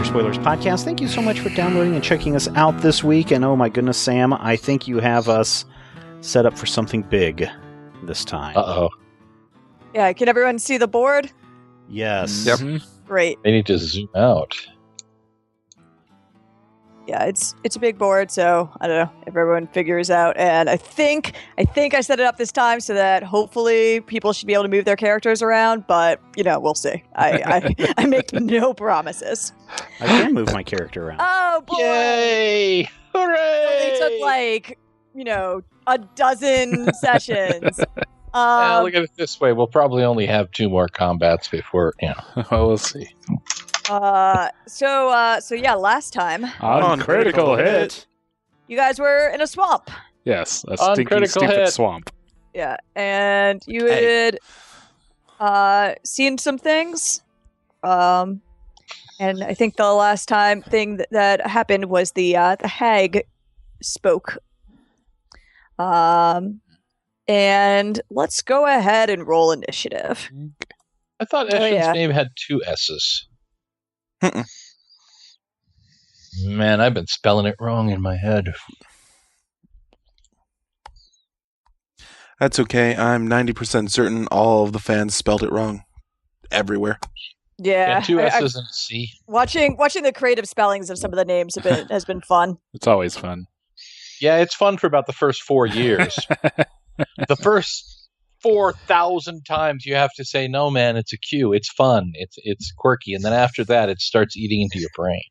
Spoilers podcast. Thank you so much for downloading and checking us out this week. And oh my goodness, Sam, I think you have us set up for something big this time. Uh-oh. Yeah, can everyone see the board? Yes. Yep. Great. They need to zoom out. Yeah, it's a big board, so I don't know if everyone figures out. And I think I set it up this time so that hopefully people should be able to move their characters around. But we'll see. I make no promises. I can move my character around. Oh boy! Yay! Hooray! It took a dozen sessions. Look at it this way. We'll probably only have 2 more combats before, Well, we'll see. So yeah, last time On critical hit. you guys were in a swamp. Yes, a On stinky, critical stupid hit. swamp. Yeah, and you had seen some things. And I think the last thing that happened was the hag spoke. And let's go ahead and roll initiative. I thought Eshin's name had 2 S's. Man, I've been spelling it wrong in my head. That's okay. I'm 90% certain all of the fans spelled it wrong everywhere. Yeah, 2 S's and a C. watching the creative spellings of some of the names has been fun. It's always fun. Yeah, it's fun for about the first 4 years. The first 4,000 times you have to say, no, man, it's a Q. It's fun. It's quirky. And then after that, it starts eating into your brain.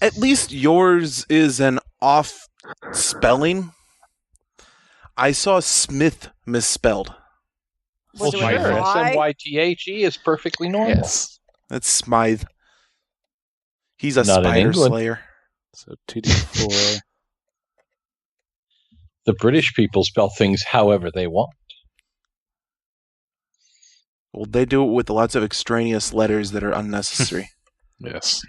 At least yours is an off spelling. I saw Smith misspelled. Was Well, it sure. with a Y? Sythe is perfectly normal. Yes. That's Smythe. He's a Not in spider England. slayer. So 2d4. The British people spell things however they want. Well, they do it with lots of extraneous letters that are unnecessary. Yes.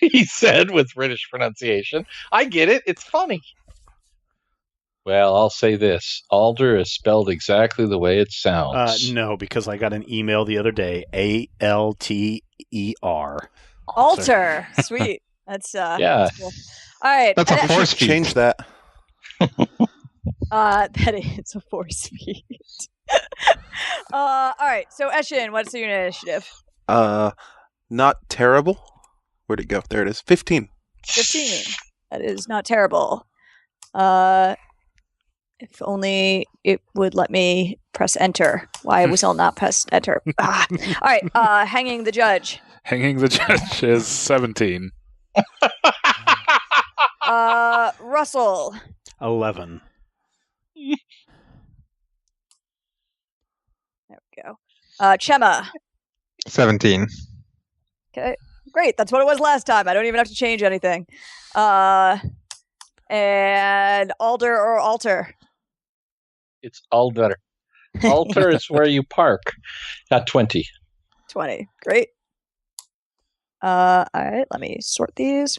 He said with British pronunciation. I get it. It's funny. Well, I'll say this. Alder is spelled exactly the way it sounds. No, because I got an email the other day. ALTER. Alter, sweet. That's Yeah. That's cool. All right, That's a and- force feed. Change that. that is a force feed. All right, so Eshin, what's your initiative? Not terrible. Where'd it go? There it is. 15. 15. That is not terrible. If only it would let me press enter. Why was I not press enter? All right, hanging the judge. Hanging the judge is 17. Russell. 11. There we go. Chema. 17. Okay, great. That's what it was last time. I don't even have to change anything. And Alder or Alter. It's Alder. Alter is where you park. At 20. 20. Great. All right, let me sort these.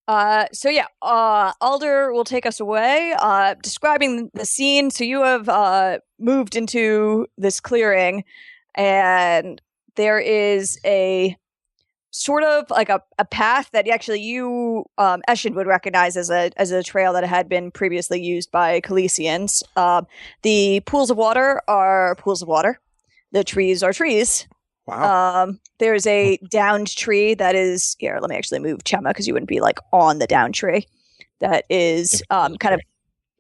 Alder will take us away, describing the scene. So you have moved into this clearing, and there is a sort of like a path that actually you, Eshin, would recognize as a trail that had been previously used by Calisians. The pools of water are pools of water. The trees are trees. Wow. There's a downed tree that is here. Let me actually move Chema because you wouldn't be like on the downed tree. That is kind of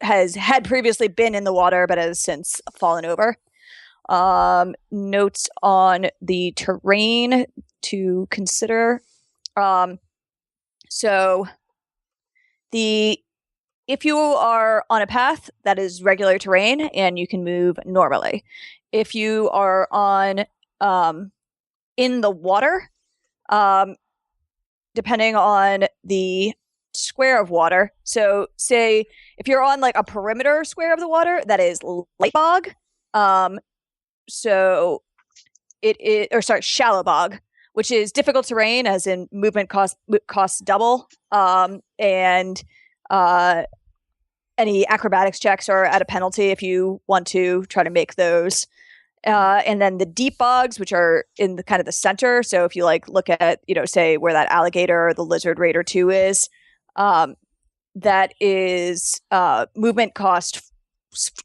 had previously been in the water but has since fallen over. Notes on the terrain to consider. If you are on a path that is regular terrain and you can move normally. If you are on in the water, depending on the square of water. So say if you're on like a perimeter square of the water, that is light bog. So it is, or sorry, shallow bog, which is difficult terrain, as in movement costs double. And any acrobatics checks are at a penalty if you want to try to make those. And then the deep bogs, which are in the kind of the center. So if you look at, say where that alligator or the lizard raider 2 is, that is movement cost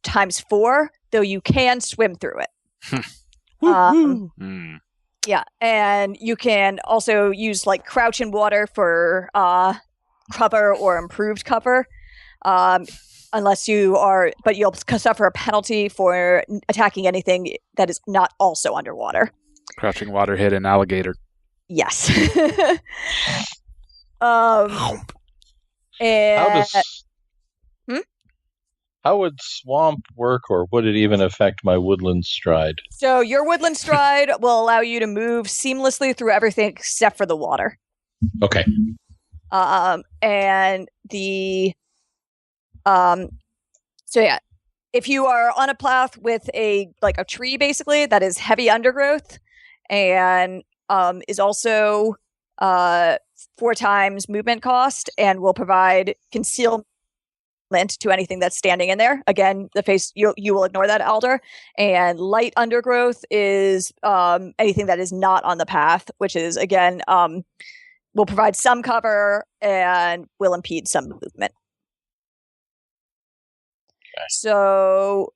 times 4, though you can swim through it. Yeah, and you can also use crouch in water for cover or improved cover. Unless you are, but you'll suffer a penalty for attacking anything that is not also underwater. Crouching water hit an alligator. Yes. And how would swamp work, or would it even affect my woodland stride? So your woodland stride will allow you to move seamlessly through everything except for the water. Okay. And the so yeah, if you are on a path with a tree basically that is heavy undergrowth and is also 4 times movement cost and will provide concealment to anything that's standing in there. Again, the face you will ignore that, Alder. And light undergrowth is anything that is not on the path, which is again will provide some cover and will impede some movement. Okay. So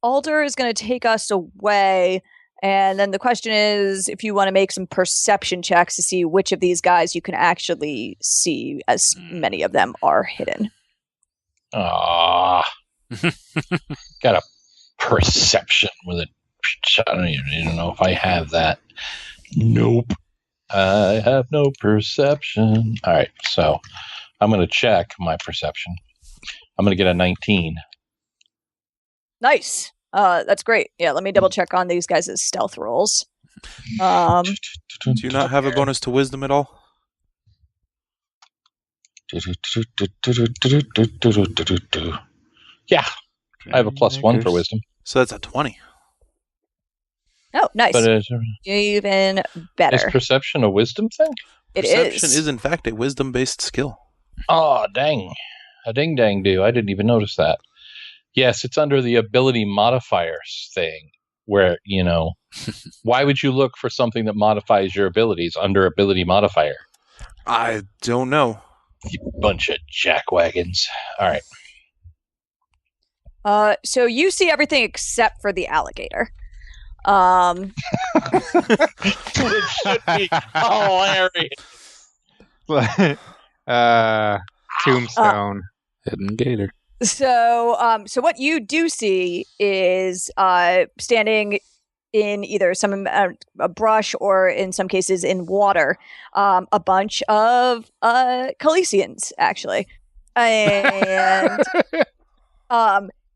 Alder is going to take us away, and then the question is if you want to make some perception checks to see which of these guys you can actually see, as many of them are hidden. Got a perception with it. I don't even know if I have that. Nope. I have no perception. All right, so I'm going to check my perception. I'm going to get a 19. Nice. That's great. Yeah, let me double check on these guys' stealth rolls. Do you not have a bonus to wisdom at all? Yeah, I have a +1 for wisdom. So that's a 20. Oh, nice. But, even better. Is perception a wisdom thing? Perception is in fact a wisdom-based skill. Oh, dang. A ding-dang-do. I didn't even notice that. Yes, it's under the ability modifiers thing, where, why would you look for something that modifies your abilities under ability modifier? I don't know. You bunch of jackwagons. All right. So you see everything except for the alligator. It should be hilarious. Tombstone. Hidden gator. So what you do see is standing in either some a brush or in some cases in water, a bunch of Calicians actually, and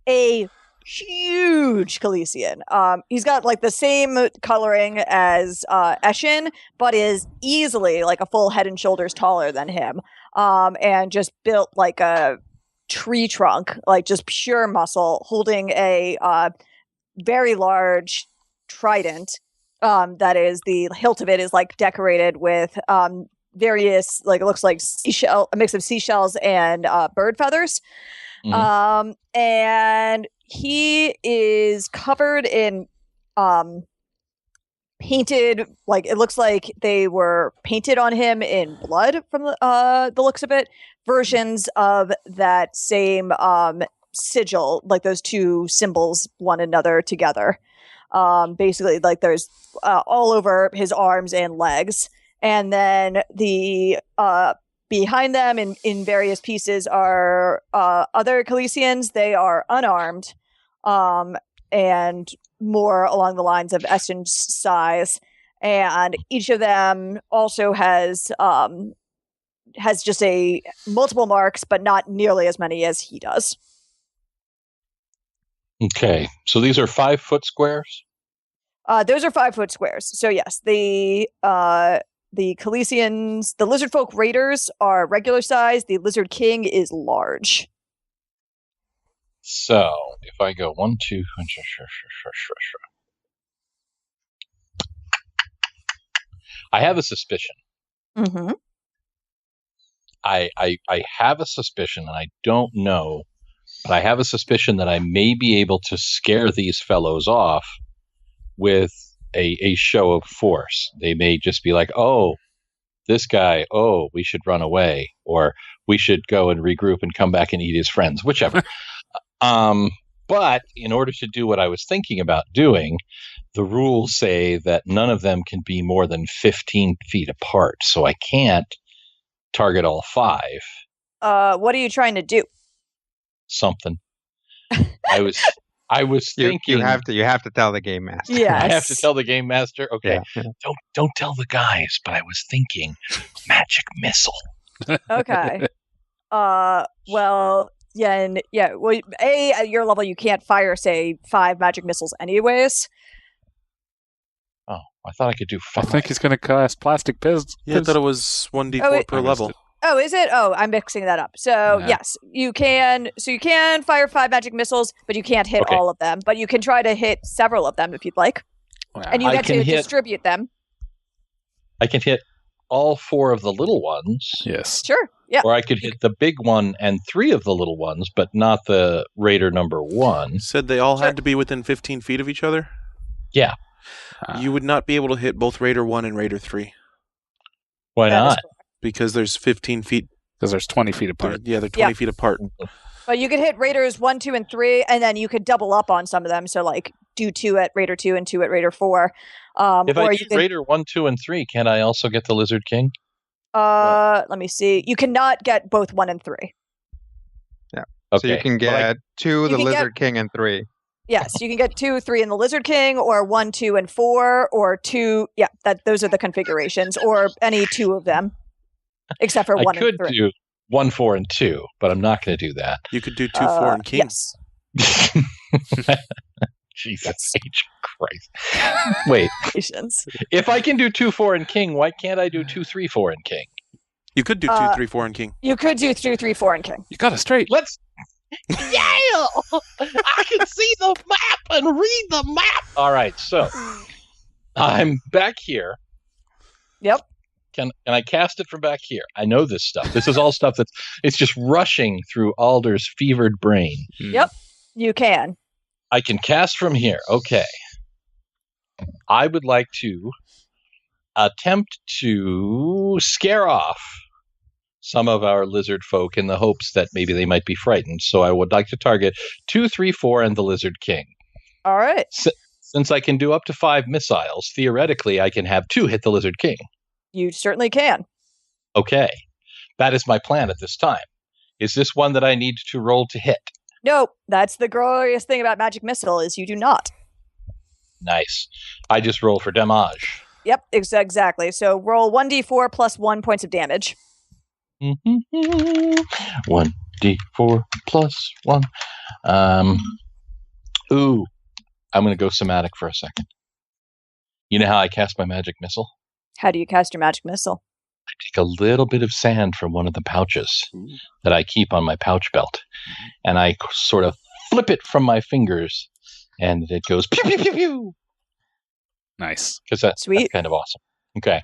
a huge Calician. He's got the same coloring as Eshin, but is easily a full head and shoulders taller than him, and just built like a tree trunk, just pure muscle, holding a very large trident. That is, the hilt of it is decorated with various, it looks like a mix of seashells and bird feathers. Mm-hmm. And he is covered in painted, it looks like they were painted on him in blood from the looks of it, versions of that same sigil, those two symbols one another together. Basically, there's all over his arms and legs. And then the behind them in various pieces are other Calicians. They are unarmed and more along the lines of Eston's size. And each of them also has just multiple marks, but not nearly as many as he does. Okay, so these are 5-foot squares? Those are 5-foot squares. So yes, the Calicians, the lizard folk raiders are regular size. The lizard king is large. So if I go 1, 2, I have a suspicion. Mm-hmm. I have a suspicion, and I don't know, but I have a suspicion that I may be able to scare these fellows off with a show of force. They may just be like, oh, this guy, oh, we should run away, or we should go and regroup and come back and eat his friends, whichever. But in order to do what I was thinking about doing, the rules say that none of them can be more than 15 feet apart. So I can't target all 5. What are you trying to do? Something. I was thinking. You have to tell the game master. Yes. I have to tell the game master. Okay, Yeah. don't tell the guys. But I was thinking, magic missile. Okay. Well, well, at your level, you can't fire, say, 5 magic missiles anyways. Oh, I thought I could do 5. I think he's going to cast plastic pistols. Yeah, I thought it was 1d4 per level. Oh, is it? Oh, I'm mixing that up. So, Yeah. yes, you can. So you can fire 5 magic missiles, but you can't hit all of them. But you can try to hit several of them if you'd like. Wow. And you I get to can hit- distribute them. I can hit all 4 of the little ones. Yes. Sure. Yeah. Or I could hit the big one and 3 of the little ones, but not the Raider number 1. You said they all Sure. had to be within 15 feet of each other? Yeah. You would not be able to hit both Raider 1 and Raider 3 Why That is not? correct. because there's 15 feet. Because there's 20 feet apart. Yeah, they're 20 Yeah. feet apart. But you could hit Raiders 1, 2, and 3, and then you could double up on some of them. So, like, do 2 at Raider 2 and 2 at Raider 4. If I or do you could, Raider 1, 2, and 3, can I also get the Lizard King? let me see. You cannot get both 1 and 3. Okay. So you can Well, get 2, the can get- Lizard King, and 3. Yes, you can get 2, 3 in the Lizard King, or 1, 2, and 4, or 2. Yeah, those are the configurations, or any 2 of them, except for 1 I could and 3. do 1, 4, and 2, but I'm not going to do that. You could do 2, 4, and King. Yes. Jesus H. Christ. Wait, Patience. if I can do 2, 4, and King, why can't I do 2, 3, 4, and King? You could do 2, 3, 4, and King. You could do 2, 3, 4, and King. You got it straight. Let's. Yeah! I can see the map and read the map. All right, so I'm back here. Yep. Can I cast it from back here? I know this stuff. This is all stuff it's just rushing through Alder's fevered brain. Yep. You can. I can cast from here. Okay. I would like to attempt to scare off some of our lizard folk in the hopes that maybe they might be frightened. So I would like to target 2, 3, 4, and the Lizard King. All right. Since I can do up to 5 missiles, theoretically I can have 2 hit the Lizard King. You certainly can. Okay. That is my plan at this time. Is this one that I need to roll to hit? No, that's the glorious thing about Magic Missile is you do not. Nice. I just roll for damage. Yep, exactly. So roll 1d4 plus 1 points of damage. 1d4 plus 1. Ooh. I'm going to go somatic for a second. You know how I cast my magic missile? How do you cast your Magic Missile? I take a little bit of sand from one of the pouches that I keep on my pouch belt, and I sort of flip it from my fingers, and it goes pew, pew, pew, pew. Nice. Because that's Sweet. kind of awesome. Okay.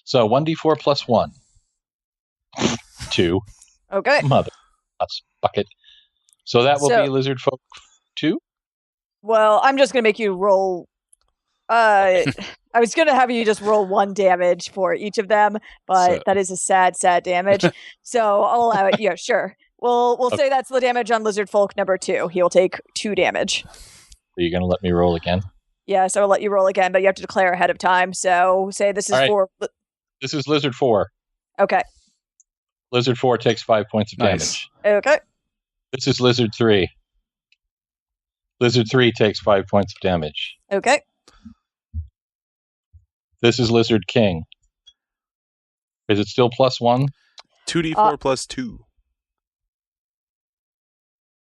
So 1d4 plus 1. 2. Okay. Mother. That's bucket. So that will So- be lizard folk 2? Well, I'm just going to make you roll. I was going to have you just roll 1 damage for each of them, but So- that is a sad damage. So I'll allow it. Yeah, sure. We'll say that's the damage on Lizard Folk number 2. He'll take 2 damage. Are you going to let me roll again? Yeah, so I'll let you roll again, but you have to declare ahead of time. So say this is All right. for. This is lizard 4. Okay. Lizard 4 takes 5 points of Nice. damage. Okay. This is lizard 3. Lizard 3 takes 5 points of damage. Okay. This is Lizard King. Is it still plus 1? 2d4 plus 2.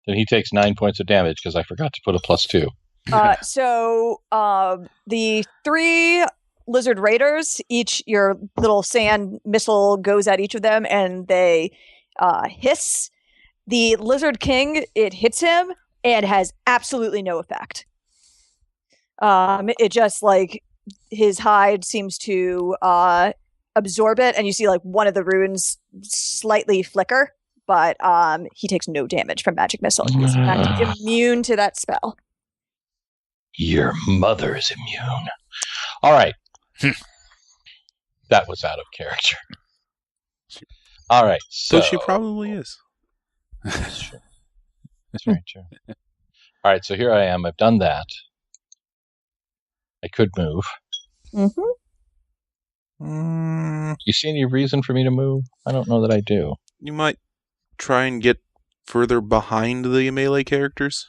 Then he takes 9 points of damage because I forgot to put a plus 2. So the 3 lizard raiders, each your little sand missile goes at each of them and they hiss. The Lizard King, it hits him and has absolutely no effect. It just like his hide seems to absorb it, and you see like one of the runes slightly flicker, but he takes no damage from Magic Missile. He's in fact immune to that spell. Your mother's immune. All right. That was out of character. All right. So So she probably is. That's true. That's very true. All right. So here I am. I've done that. I could move. You see any reason for me to move? I don't know that I do. You might try and get further behind the melee characters.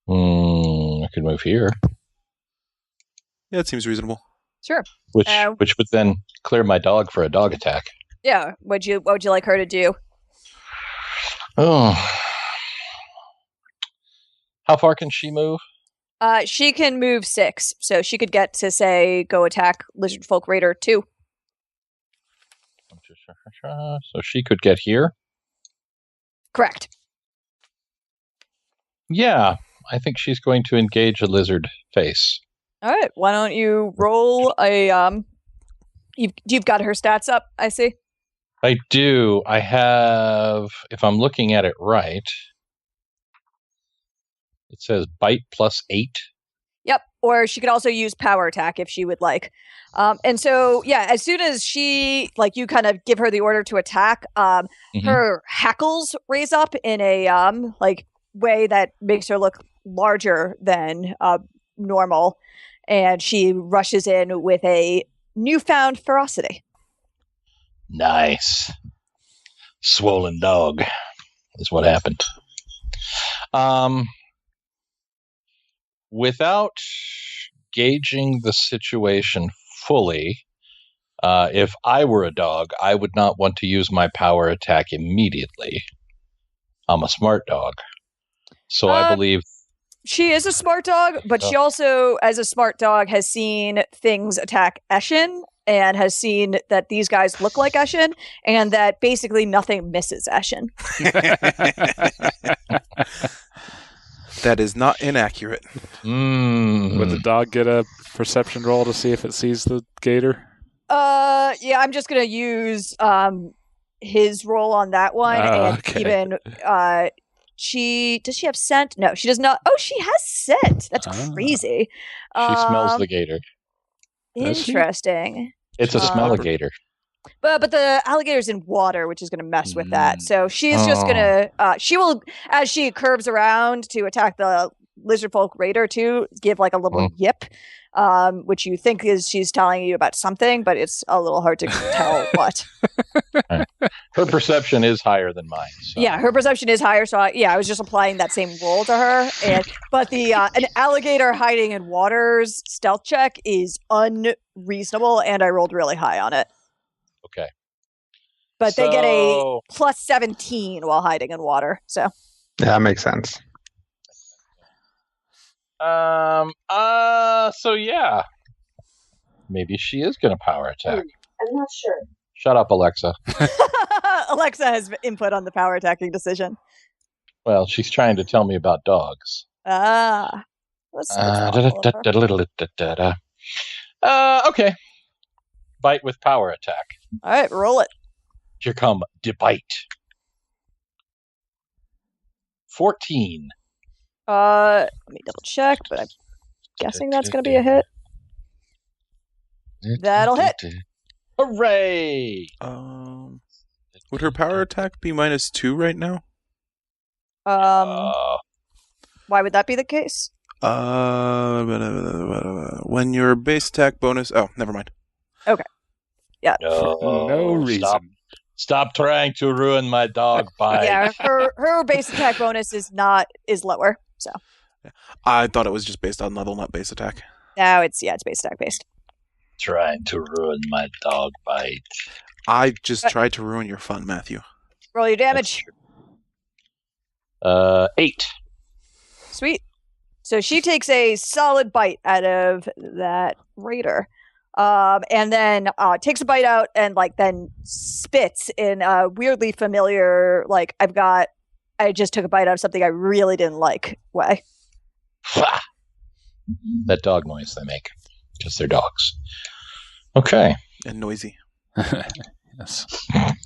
I could move here, Yeah, it seems reasonable. Sure. which would then clear my dog for a dog attack. Yeah. What would you like her to do? Oh, how far can she move? She can move 6, so she could get to say go attack Lizard Folk Raider 2. So she could get here. Correct. Yeah, I think she's going to engage a lizard face. All right. Why don't you roll a You've got her stats up, I see. I do. I have, if I'm looking at it right, it says bite +8. Yep. Or she could also use power attack if she would like. And so, yeah, as soon as she, you kind of give her the order to attack, her hackles raise up in a, way that makes her look larger than normal. And she rushes in with a newfound ferocity. Nice. Swollen dog is what happened. Without gauging the situation fully, if I were a dog, I would not want to use my power attack immediately. I'm a smart dog. So I believe... She is a smart dog, but she also, as a smart dog, has seen things attack Eshin and has seen that these guys look like Eshin and that basically nothing misses Eshin. That is not inaccurate. Would the dog get a perception roll to see if it sees the gator? Yeah, I'm just gonna use his roll on that one, and okay. even does she have scent? No, she does not. Oh, she has scent. That's crazy. She smells the gator. Interesting. It's a smelligator. But the alligator's in water, which is going to mess with that. So she's just going to, she will, as she curves around to attack the Lizard Folk Raider too, give like a little yip, which you think is she's telling you about something, but it's a little hard to tell what. Right. Her perception is higher than mine. So. Yeah, her perception is higher. So I was just applying that same roll to her. But the an alligator hiding in water's stealth check is unreasonable, and I rolled really high on it. Okay. But they get a +17 while hiding in water. So Yeah, that makes sense. So yeah. Maybe she is going to power attack. I'm not sure. Shut up, Alexa. Alexa has input on the power attacking decision. Well, she's trying to tell me about dogs. Okay. Bite with power attack. All right, roll it. Here come the bite. 14. Let me double check, but I'm guessing that's going to be a hit. That'll hit. Hooray! Would her power attack be -2 right now? Why would that be the case? When your base attack bonus... Oh, never mind. Okay. Yeah. No reason. Stop trying to ruin my dog bite. Yeah, her base attack bonus is lower. So I thought it was just based on level, not base attack. No, it's base attack based. Trying to ruin my dog bite. I just tried to ruin your fun, Matthew. Roll your damage. 8. Sweet. So she takes a solid bite out of that raider. And then takes a bite out and then spits in a weirdly familiar, I just took a bite out of something I really didn't like way. That dog noise they make. Because they're dogs. Okay. And noisy. Yes.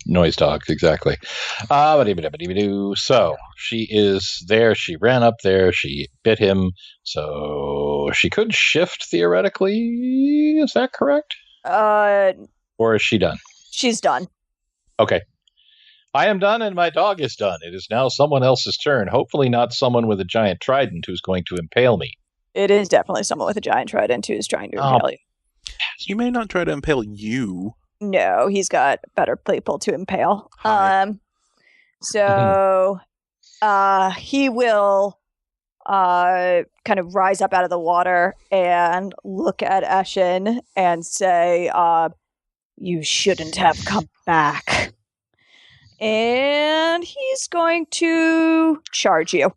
Noise dogs, exactly. So she is there. She ran up there. She bit him. So she could shift theoretically. Is that correct? Or is she done? She's done. Okay. I am done and my dog is done. It is now someone else's turn. Hopefully not someone with a giant trident who's going to impale me. It is definitely someone with a giant trident who is trying to impale you. He may not try to impale you. No, he's got better people to impale. Hi. So he will kind of rise up out of the water and look at Eshin and say, you shouldn't have come back. And he's going to charge you.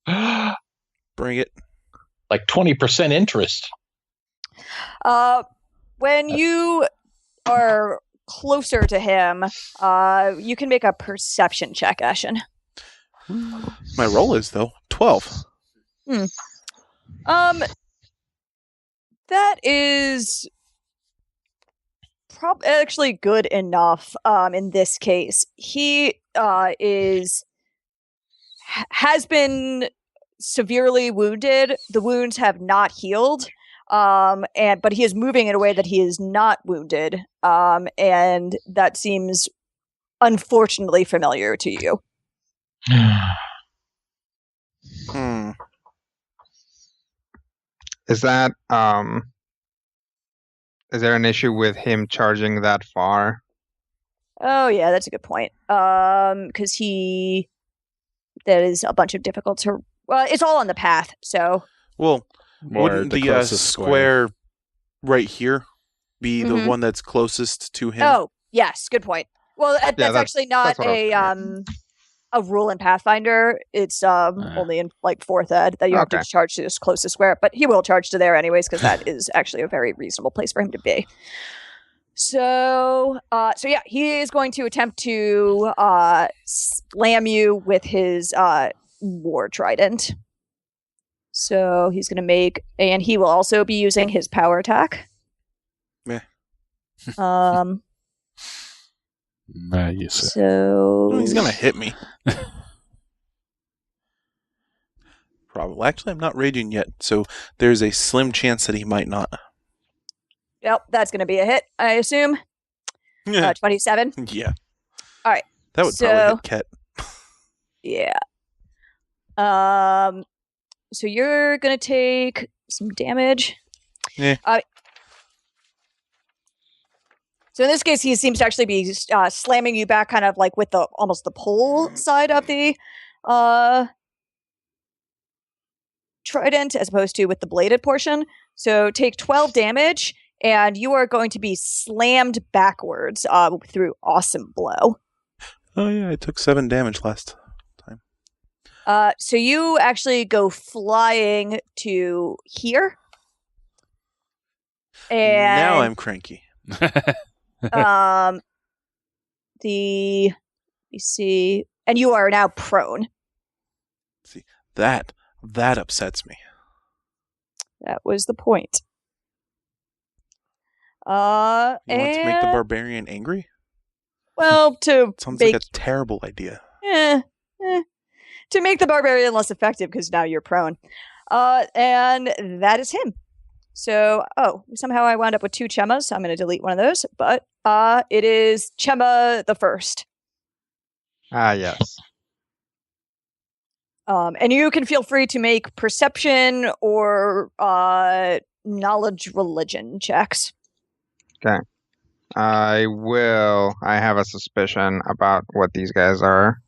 Bring it. Like 20% interest. When you are closer to him, you can make a perception check, Eshin. My roll is, though, 12. That is actually good enough in this case. He has been severely wounded. The wounds have not healed. But he is moving in a way that he is not wounded. And that seems unfortunately familiar to you. Is that is there an issue with him charging that far? Oh yeah, that's a good point. Because there is a bunch of difficult it's all on the path, so. Well, Or wouldn't the closest square right here be the Mhm. one that's closest to him? Oh, yes, good point. Well, that's actually not that's what I was a rule in Pathfinder. It's only in like 4th ed that you have to charge to this closest square, but he will charge to there anyways because that is actually a very reasonable place for him to be. So yeah, he is going to attempt to slam you with his war trident. So he's going to make, and he will also be using his power attack. Meh. So Well, he's going to hit me. Probably. Actually, I'm not raging yet, so there's a slim chance that he might not. Yep, that's going to be a hit, I assume. 27. Yeah. All right. That would probably hit Ket. Yeah. So you're going to take some damage. Yeah. So in this case, he seems to actually be slamming you back kind of like with almost the pole side of the trident as opposed to with the bladed portion. So take 12 damage, and you are going to be slammed backwards through Awesome Blow. Oh, yeah, I took 7 damage last time. So you actually go flying to here. And now I'm cranky. you see, and you are now prone. See, that upsets me. That was the point. You want to make the and- barbarian angry? Well, to Sounds make like a terrible idea. to make the barbarian less effective because now you're prone. And that is him. So, somehow I wound up with 2 Chemmas, so I'm going to delete one of those. But it is Chemma the first. Ah, yes. And you can feel free to make perception or knowledge religion checks. Okay. I will. I have a suspicion about what these guys are.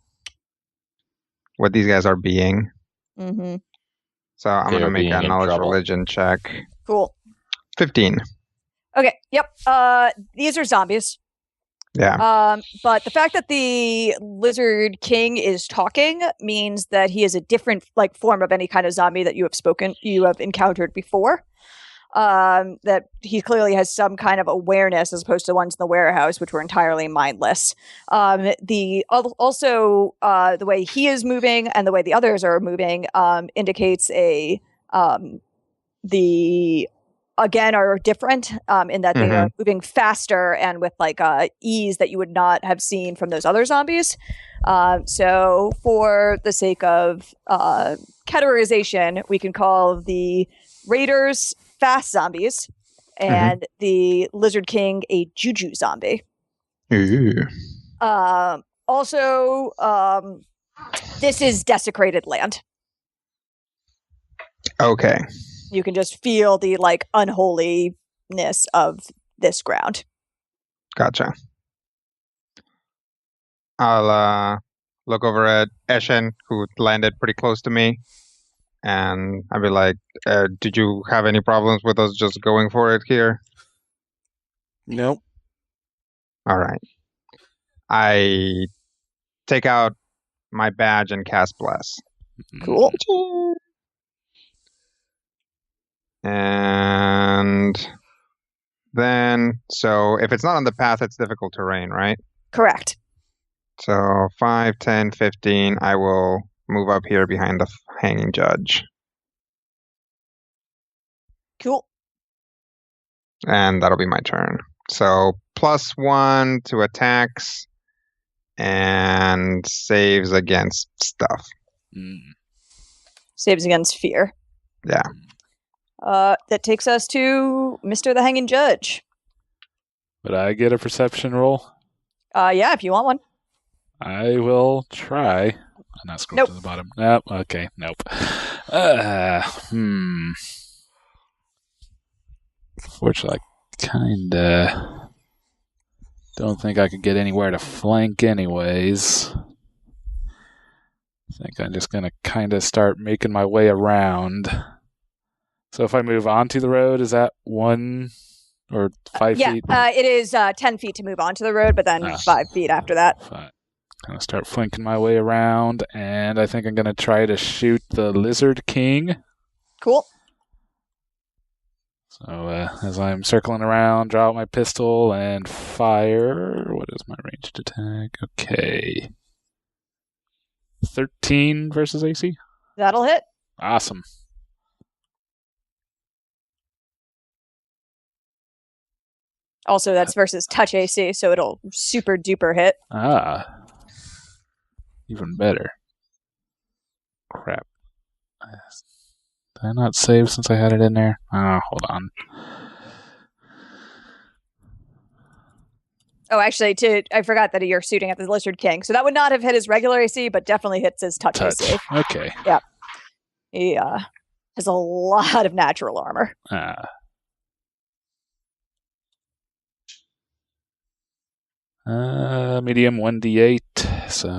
What these guys are being. Mm-hmm. So I'm going to make a knowledge religion check. Cool. 15. Okay. Yep. These are zombies. Yeah. But the fact that the Lizard King is talking means that he is a different form of any kind of zombie that you have encountered before. That he clearly has some kind of awareness as opposed to the ones in the warehouse, which were entirely mindless. The way he is moving and the way the others are moving indicates the again are different in that they are moving faster and with like ease that you would not have seen from those other zombies. So for the sake of categorization, we can call the raiders fast zombies and the Lizard King a juju zombie. Also, this is desecrated land. Okay. You can just feel the like unholiness of this ground. Gotcha. I'll look over at Eshen, who landed pretty close to me, and I'll be like, did you have any problems with us just going for it here? Nope. All right. I take out my badge and cast Bless. Cool. And then, so if it's not on the path, it's difficult terrain, right? Correct. So 5, 10, 15, I will move up here behind the hanging judge. Cool. And that'll be my turn. So +1 to attacks and saves against stuff. Saves against fear. Yeah. That takes us to Mr. the Hanging Judge. Would I get a perception roll? Yeah, if you want one. I will try. I'm not scroll to the bottom. Nope. Okay. Nope. Fortunately, I kinda don't think I could get anywhere to flank anyways. I think I'm just gonna kinda start making my way around. So if I move onto the road, is that 1 or 5 feet? Yeah, it is 10 feet to move onto the road, but then 5 feet after that. Fine. I'm gonna start flanking my way around, and I think I'm gonna try to shoot the Lizard King. Cool. So as I'm circling around, draw out my pistol and fire. What is my ranged attack? Okay. 13 versus AC? That'll hit. Awesome. Also, that's versus touch AC, so it'll super duper hit. Even better. Crap. Did I not save since I had it in there? Hold on. Oh, actually, I forgot that you're shooting at the Lizard King. So that would not have hit his regular AC, but definitely hits his touch AC. Okay. Yeah. He has a lot of natural armor. Medium 1d8. So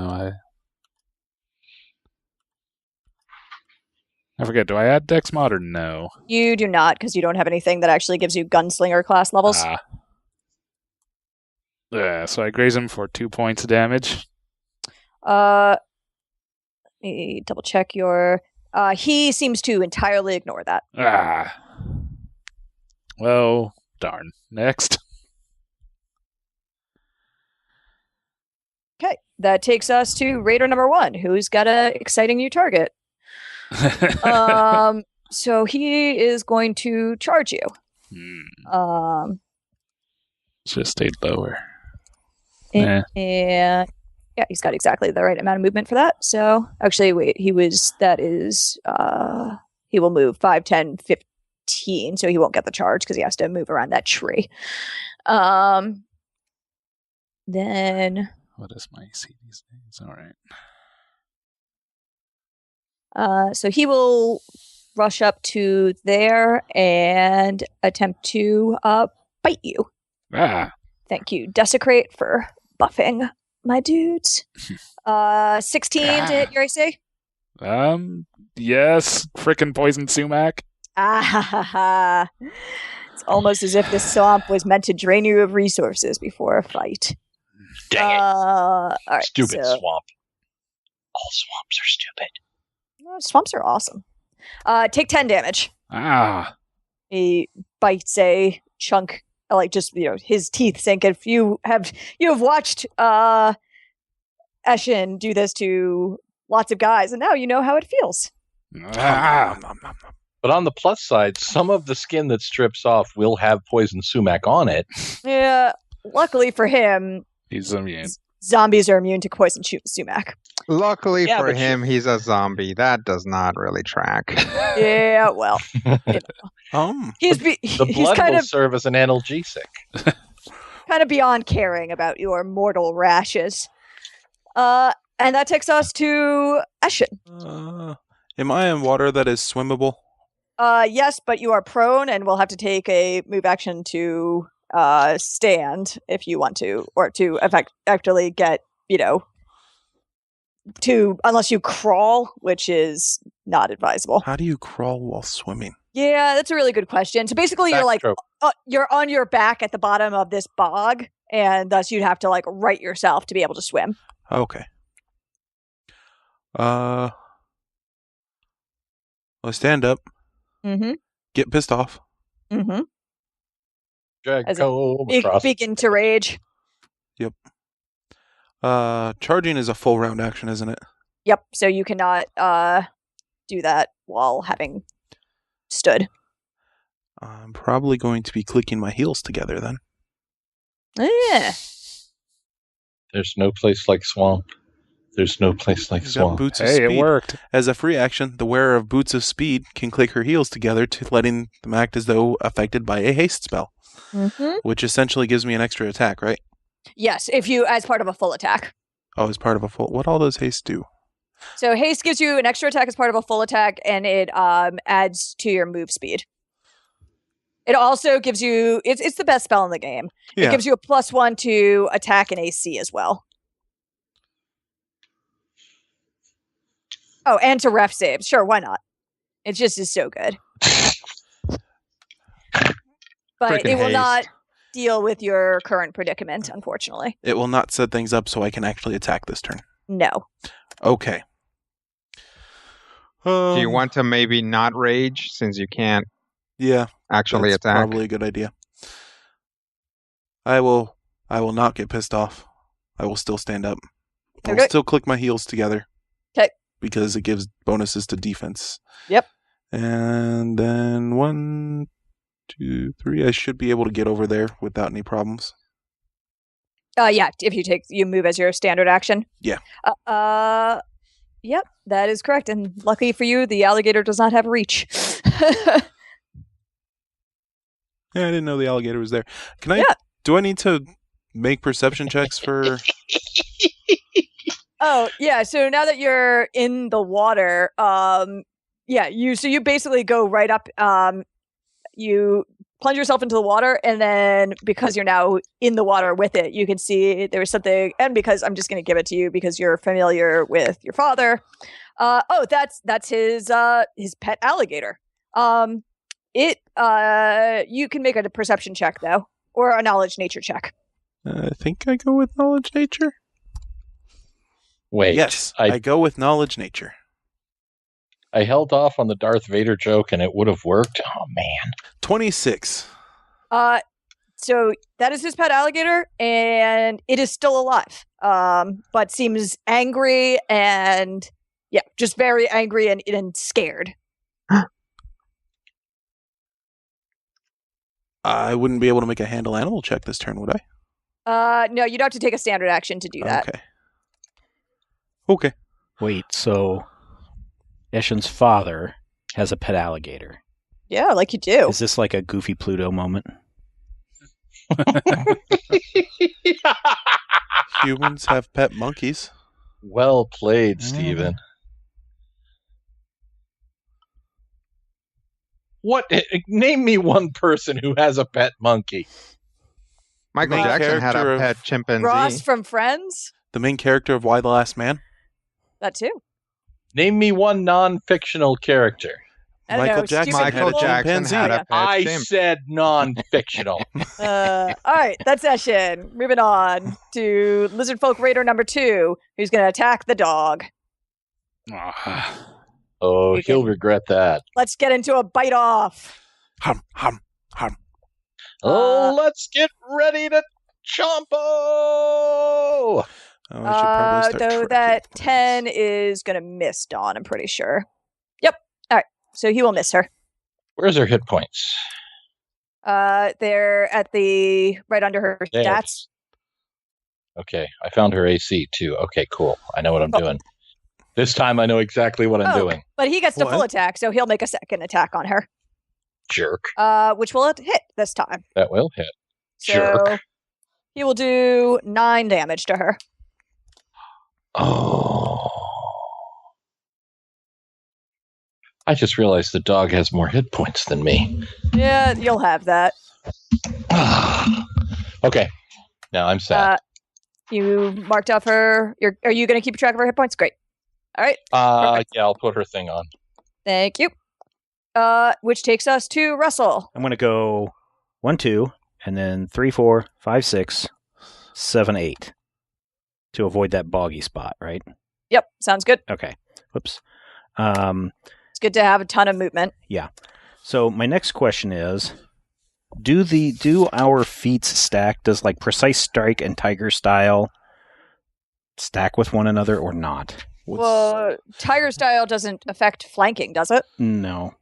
I forget, do I add Dex Mod or no? You do not, because you don't have anything that actually gives you gunslinger class levels. So I graze him for 2 points of damage. Let me double check your... he seems to entirely ignore that. Well, darn. Next. Okay, that takes us to Raider number 1, who's got a exciting new target. So he is going to charge you. Just stayed lower. And yeah, he's got exactly the right amount of movement for that. So actually, wait, he will move 5, 10, 15, so he won't get the charge because he has to move around that tree. Then what is my AC these days? All right. So he will rush up to there and attempt to bite you. Thank you, Desecrate, for buffing my dudes. 16 to hit your AC? Yes. Frickin' poison sumac. It's almost as if this swamp was meant to drain you of resources before a fight. Dang it. All right, stupid swamp. All swamps are stupid. No, swamps are awesome. Take 10 damage. He bites a chunk, like just, his teeth sink. If you have watched Eshin do this to lots of guys, and now you know how it feels. But on the plus side, some of the skin that strips off will have poison sumac on it. Yeah, luckily for him, He's immune. zombies are immune to poison sumac. Luckily Yeah, for but him, he's a zombie. That does not really track. Yeah, well, he's The blood kind will of serve as an analgesic. beyond caring about your mortal rashes. And that takes us to Eshin. Am I in water that is swimmable? Yes, but you are prone and will have to take a move action to stand if you want to, or to actually get, unless you crawl, which is not advisable. How do you crawl while swimming? Yeah, that's a really good question. So basically, you're like, Backstroke. you're on your back at the bottom of this bog, and thus you'd have to like right yourself to be able to swim. Okay. I'll stand up. Mm-hmm. Get pissed off. Mm-hmm. Drag As comb across. Begin to rage. Yep. Charging is a full round action, isn't it? Yep. So you cannot do that while having stood. I'm probably going to be clicking my heels together then. Yeah. There's no place like swamp. There's no place like Got swamp. boots of Hey, speed. it worked. As a free action, the wearer of Boots of Speed can click her heels together to letting them act as though affected by a haste spell, Mm-hmm. which essentially gives me an extra attack, right? Yes, if you as part of a full attack. Oh, as part of a full... What all does haste do? So haste gives you an extra attack as part of a full attack, and it adds to your move speed. It also gives you it's the best spell in the game. Yeah. It gives you a +1 to attack and AC as well. Oh, and to ref saves. Sure, why not? It just is so good. But Frickin' it will haste. not deal with your current predicament, unfortunately. It will not set things up so I can actually attack this turn. No. Okay. Do you want to maybe not rage since you can't Yeah, actually that's attack? probably a good idea. I will not get pissed off. I will still stand up. I will Okay. still click my heels together. 'Kay. Because it gives bonuses to defense. Yep. And then 1, 2, 3. I should be able to get over there without any problems. Yeah, if you move as your standard action. Yeah. Yep, that is correct. And luckily for you, the alligator does not have reach. Yeah, I didn't know the alligator was there. Can I? Yeah. Do I need to make perception checks for? Oh, yeah. So now that you're in the water, you basically go right up, you plunge yourself into the water, and then because you're now in the water with it, you can see there was something, and because I'm just going to give it to you because you're familiar with your father. That's his pet alligator. You can make a perception check though, or a knowledge nature check. I think I go with knowledge nature. Wait. Yes, I go with knowledge nature. I held off on the Darth Vader joke and it would have worked. Oh, man. 26. So that is his pet alligator, and it is still alive, but seems angry and, just very angry and scared. I wouldn't be able to make a handle animal check this turn, would I? No, you'd have to take a standard action to do that. Okay. Wait, so Eshin's father has a pet alligator. Yeah, like you do. Is this like a Goofy Pluto moment? Humans have pet monkeys. Well played, Steven. Name me one person who has a pet monkey. Michael Main Jackson had character a of- pet chimpanzee. Ross from Friends? The main character of Y the Last Man. That too. Name me one non-fictional character. I don't Michael know, Jackson stupid had a Michael Jackson chimpanzee. had a pet I chimp. said non-fictional. All right, that's Eshin. Moving on to Lizard Folk Raider number 2, who's going to attack the dog. Ah. Oh, You he'll can- regret that. Let's get into a bite off. Hum, hum, hum. Oh, let's get ready to chompo! Oh, I should probably start Though tracking that things. 10 is going to miss Dawn, I'm pretty sure. Yep. All right, so he will miss her. Where's her hit points? They're at the right under her There. stats. Okay, I found her AC too. Okay, cool. I know what I'm doing. This time I know exactly what I'm doing. But he gets to What? full attack, so he'll make a second attack on her. Jerk. Which will hit this time. That will hit. So Jerk. he will do 9 damage to her. Oh. I just realized the dog has more hit points than me. Yeah, you'll have that. Okay. Now I'm sad. You marked off her. Are you going to keep track of her hit points? Great. All right. Perfect. Yeah, I'll put her thing on. Thank you. Which takes us to Russell. I'm going to go 1, 2, and then 3, 4, 5, 6, 7, 8 to avoid that boggy spot, right? Yep, sounds good. Okay. Whoops. It's good to have a ton of movement. Yeah. So my next question is, do our feats stack? Does like Precise Strike and Tiger Style stack with one another or not? Well, Tiger Style doesn't affect flanking, does it? No.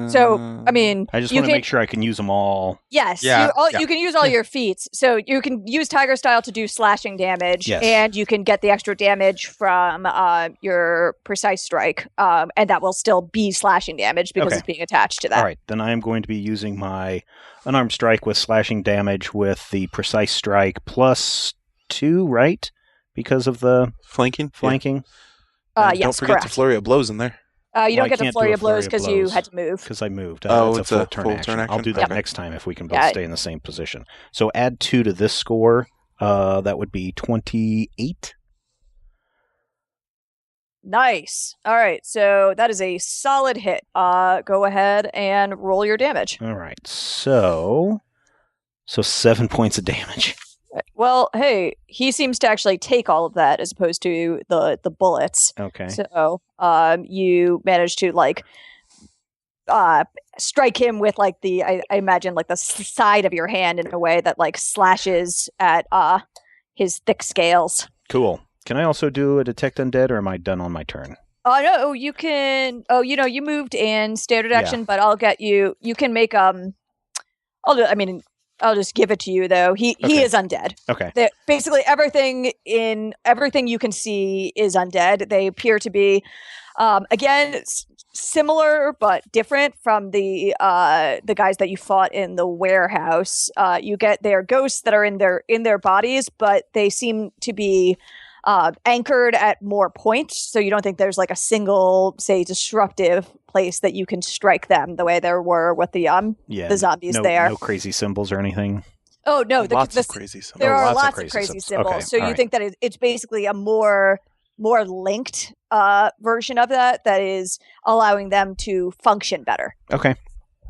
So, I mean, I just want to make sure I can use them all. Yes, Yeah, you can use all your feats. So you can use Tiger Style to do slashing damage, Yes. and you can get the extra damage from your Precise Strike, and that will still be slashing damage because Okay. it's being attached to that. All right, then I am going to be using my Unarmed Strike with slashing damage with the Precise Strike plus 2, right? Because of the Flanking? flanking. And Yes, don't forget correct. the flurry of blows in there. You don't I get the can't flurry do a of blows flurry of because you blows. had to move. Because I moved. Oh, It's it's a full a turn full action. turn I'll action? do that Okay. next time if we can both Yeah. stay in the same position. So add 2 to this score. That would be 28. Nice. All right, so that is a solid hit. Go ahead and roll your damage. All right. So 7 points of damage. Well, hey, he seems to actually take all of that as opposed to the bullets. Okay. So, you managed to strike him with like I imagine like the side of your hand in a way that like slashes at his thick scales. Cool. Can I also do a Detect Undead, or am I done on my turn? Oh no, you can. Oh, you moved in standard action, but I'll get you. You can make I'll just give it to you though. He Okay. is undead. Okay. Basically everything you can see is undead. They appear to be again similar but different from the guys that you fought in the warehouse. You get their ghosts that are in their bodies, but they seem to be anchored at more points, so you don't think there's like a single, say, disruptive place that you can strike them the way there were with the zombies there. No crazy symbols or anything. Oh no, Lots of crazy symbols. there are lots of lots crazy of crazy symbols. symbols. Okay, So you alright. think that it's basically a more linked version of that is allowing them to function better. Okay.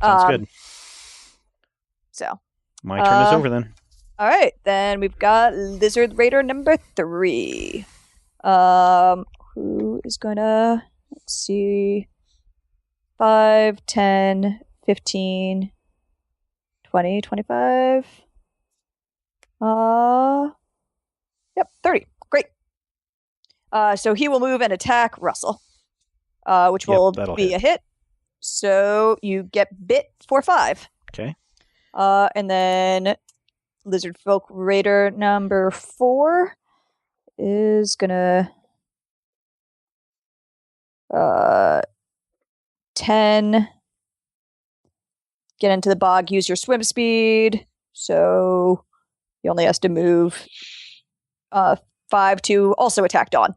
Sounds good. So, My turn is over then. all right, then we've got Lizard Raider number 3. Who is gonna, let's see, 5, 10, 15, 20, 25. Yep, 30. Great. So he will move and attack Russell, which will that'll be hit. a hit. So you get bit for 5. Okay. And then Lizard Folk Raider number 4 is gonna 10, get into the bog, use your swim speed, so he only has to move 5 to also attack Dawn.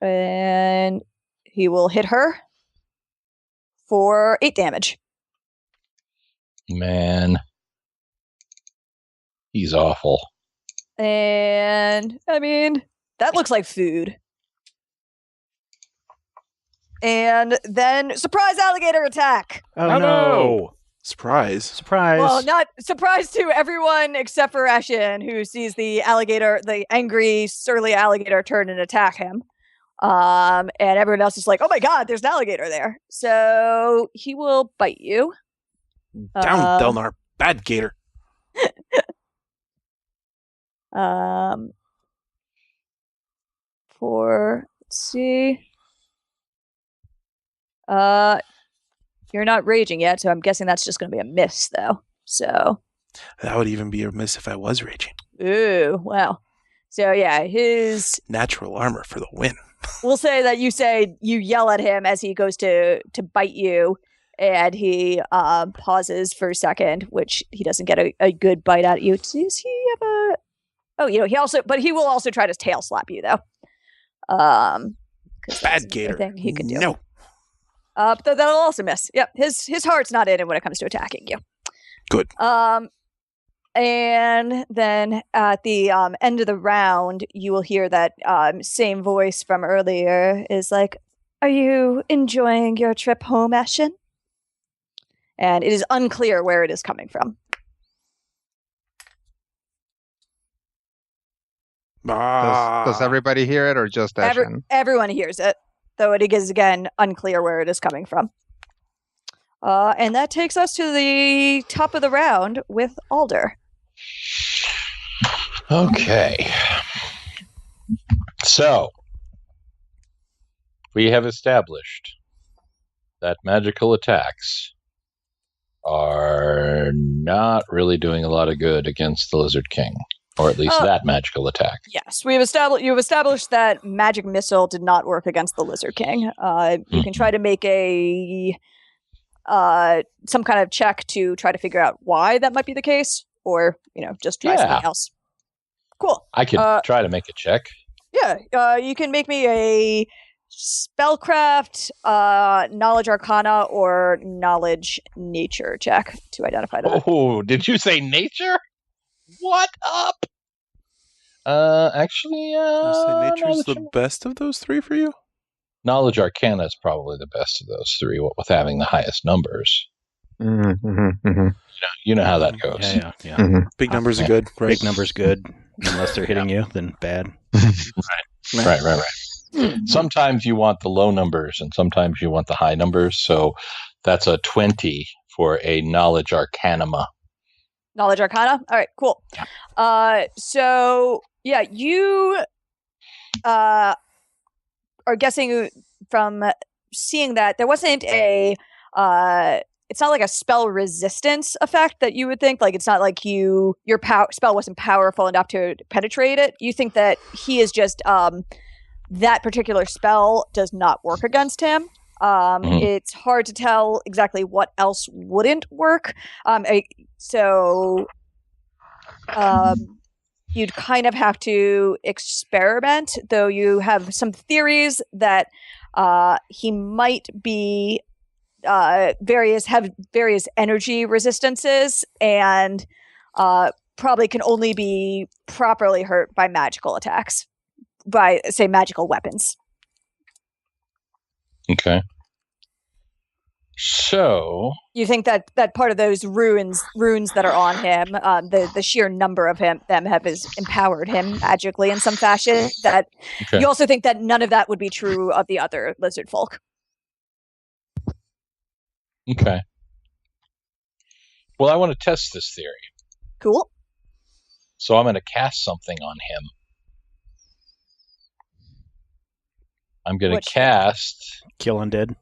And he will hit her for 8 damage. Man. He's awful. And I mean, that looks like food. And then surprise alligator attack. Oh, Oh, no. no. Surprise. Surprise. Well, not surprise to everyone except for Ashen, who sees the angry, surly alligator turn and attack him. And everyone else is like, oh my god, there's an alligator there. So he will bite you. Down, Delnar. Bad gator. Let's see. You're not raging yet, so I'm guessing that's just going to be a miss, though. So. That would even be a miss if I was raging. Ooh, wow. So yeah, his natural armor for the win. We'll say that you yell at him as he goes to bite you, and he pauses for a second, which he doesn't get a good bite at you. Does he have a? Oh, he will also try to tail slap you though. Bad gator. Thing he could do. No. But that'll also miss. Yep, his heart's not in it when it comes to attacking you. Good. And then at the end of the round, you will hear that same voice from earlier is like, "Are you enjoying your trip home, Eshin?" And it is unclear where it is coming from. Does everybody hear it or just Eshin? Everyone hears it, though it is, again, unclear where it is coming from. And that takes us to the top of the round with Alder. Okay. So, we have established that magical attacks are not really doing a lot of good against the Lizard King, or at least that magical attack. Yes, you've established that magic missile did not work against the Lizard King. You can try to make some kind of check to try to figure out why that might be the case, or just try something else. Cool. I could try to make a check. Yeah, you can make me a spellcraft, knowledge arcana, or knowledge nature check to identify that. Oh, did you say nature? What up? Actually, nature's the best of those three for you? Knowledge arcana is probably the best of those three, with having the highest numbers. You know how that goes. Yeah. Mm-hmm. Big numbers are good, right? Big numbers good. Unless they're hitting you, then bad. Right. Sometimes you want the low numbers, and sometimes you want the high numbers. So that's a 20 for a knowledge arcanuma. Knowledge arcana? All right, cool. So, yeah, you are guessing from seeing that there wasn't it's not like a spell resistance effect that you would think. Like, it's not like your spell wasn't powerful enough to penetrate it. You think that he is just, that particular spell does not work against him. It's hard to tell exactly what else wouldn't work. You'd kind of have to experiment, though you have some theories that he might be various energy resistances, and probably can only be properly hurt by magical attacks, by, say, magical weapons. Okay. So you think that part of those runes that are on him, the sheer number of them has empowered him magically in some fashion. That you also think that none of that would be true of the other lizard folk. Okay. Well, I want to test this theory. Cool. So I'm going to cast something on him. I'm going to cast Kill Undead.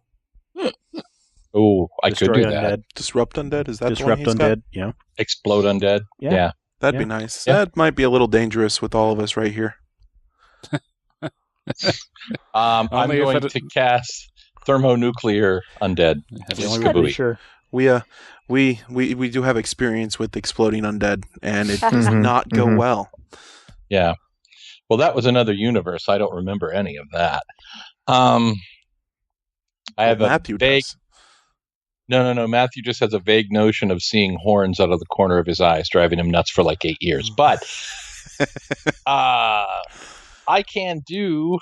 Oh, I could do that. Undead. Disrupt Undead? Is that Disrupt the one he's Undead? got? Yeah. Explode Undead? Yeah. That'd be nice. Yeah. That might be a little dangerous with all of us right here. I'm going to cast Thermonuclear Undead. Sure. We do have experience with exploding undead, and it does not go well. Yeah. Well, that was another universe. I don't remember any of that. I have Matthew does. No. Matthew just has a vague notion of seeing horns out of the corner of his eyes, driving him nuts for like 8 years. But I can do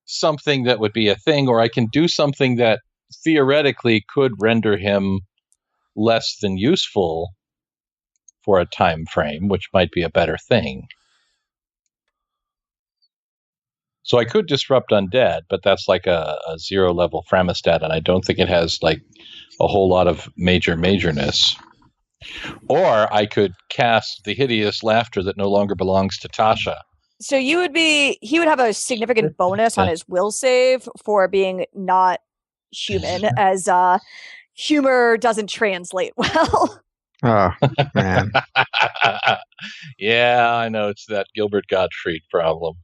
something that would be a thing, or I can do something that theoretically could render him less than useful for a time frame, which might be a better thing. So I could disrupt undead, but that's like a 0 level Framistat, and I don't think it has like a whole lot of majorness. Or I could cast the hideous laughter that no longer belongs to Tasha. So he would have a significant bonus on his will save for being not human, as humor doesn't translate well. Oh, man. Yeah, I know. It's that Gilbert Gottfried problem.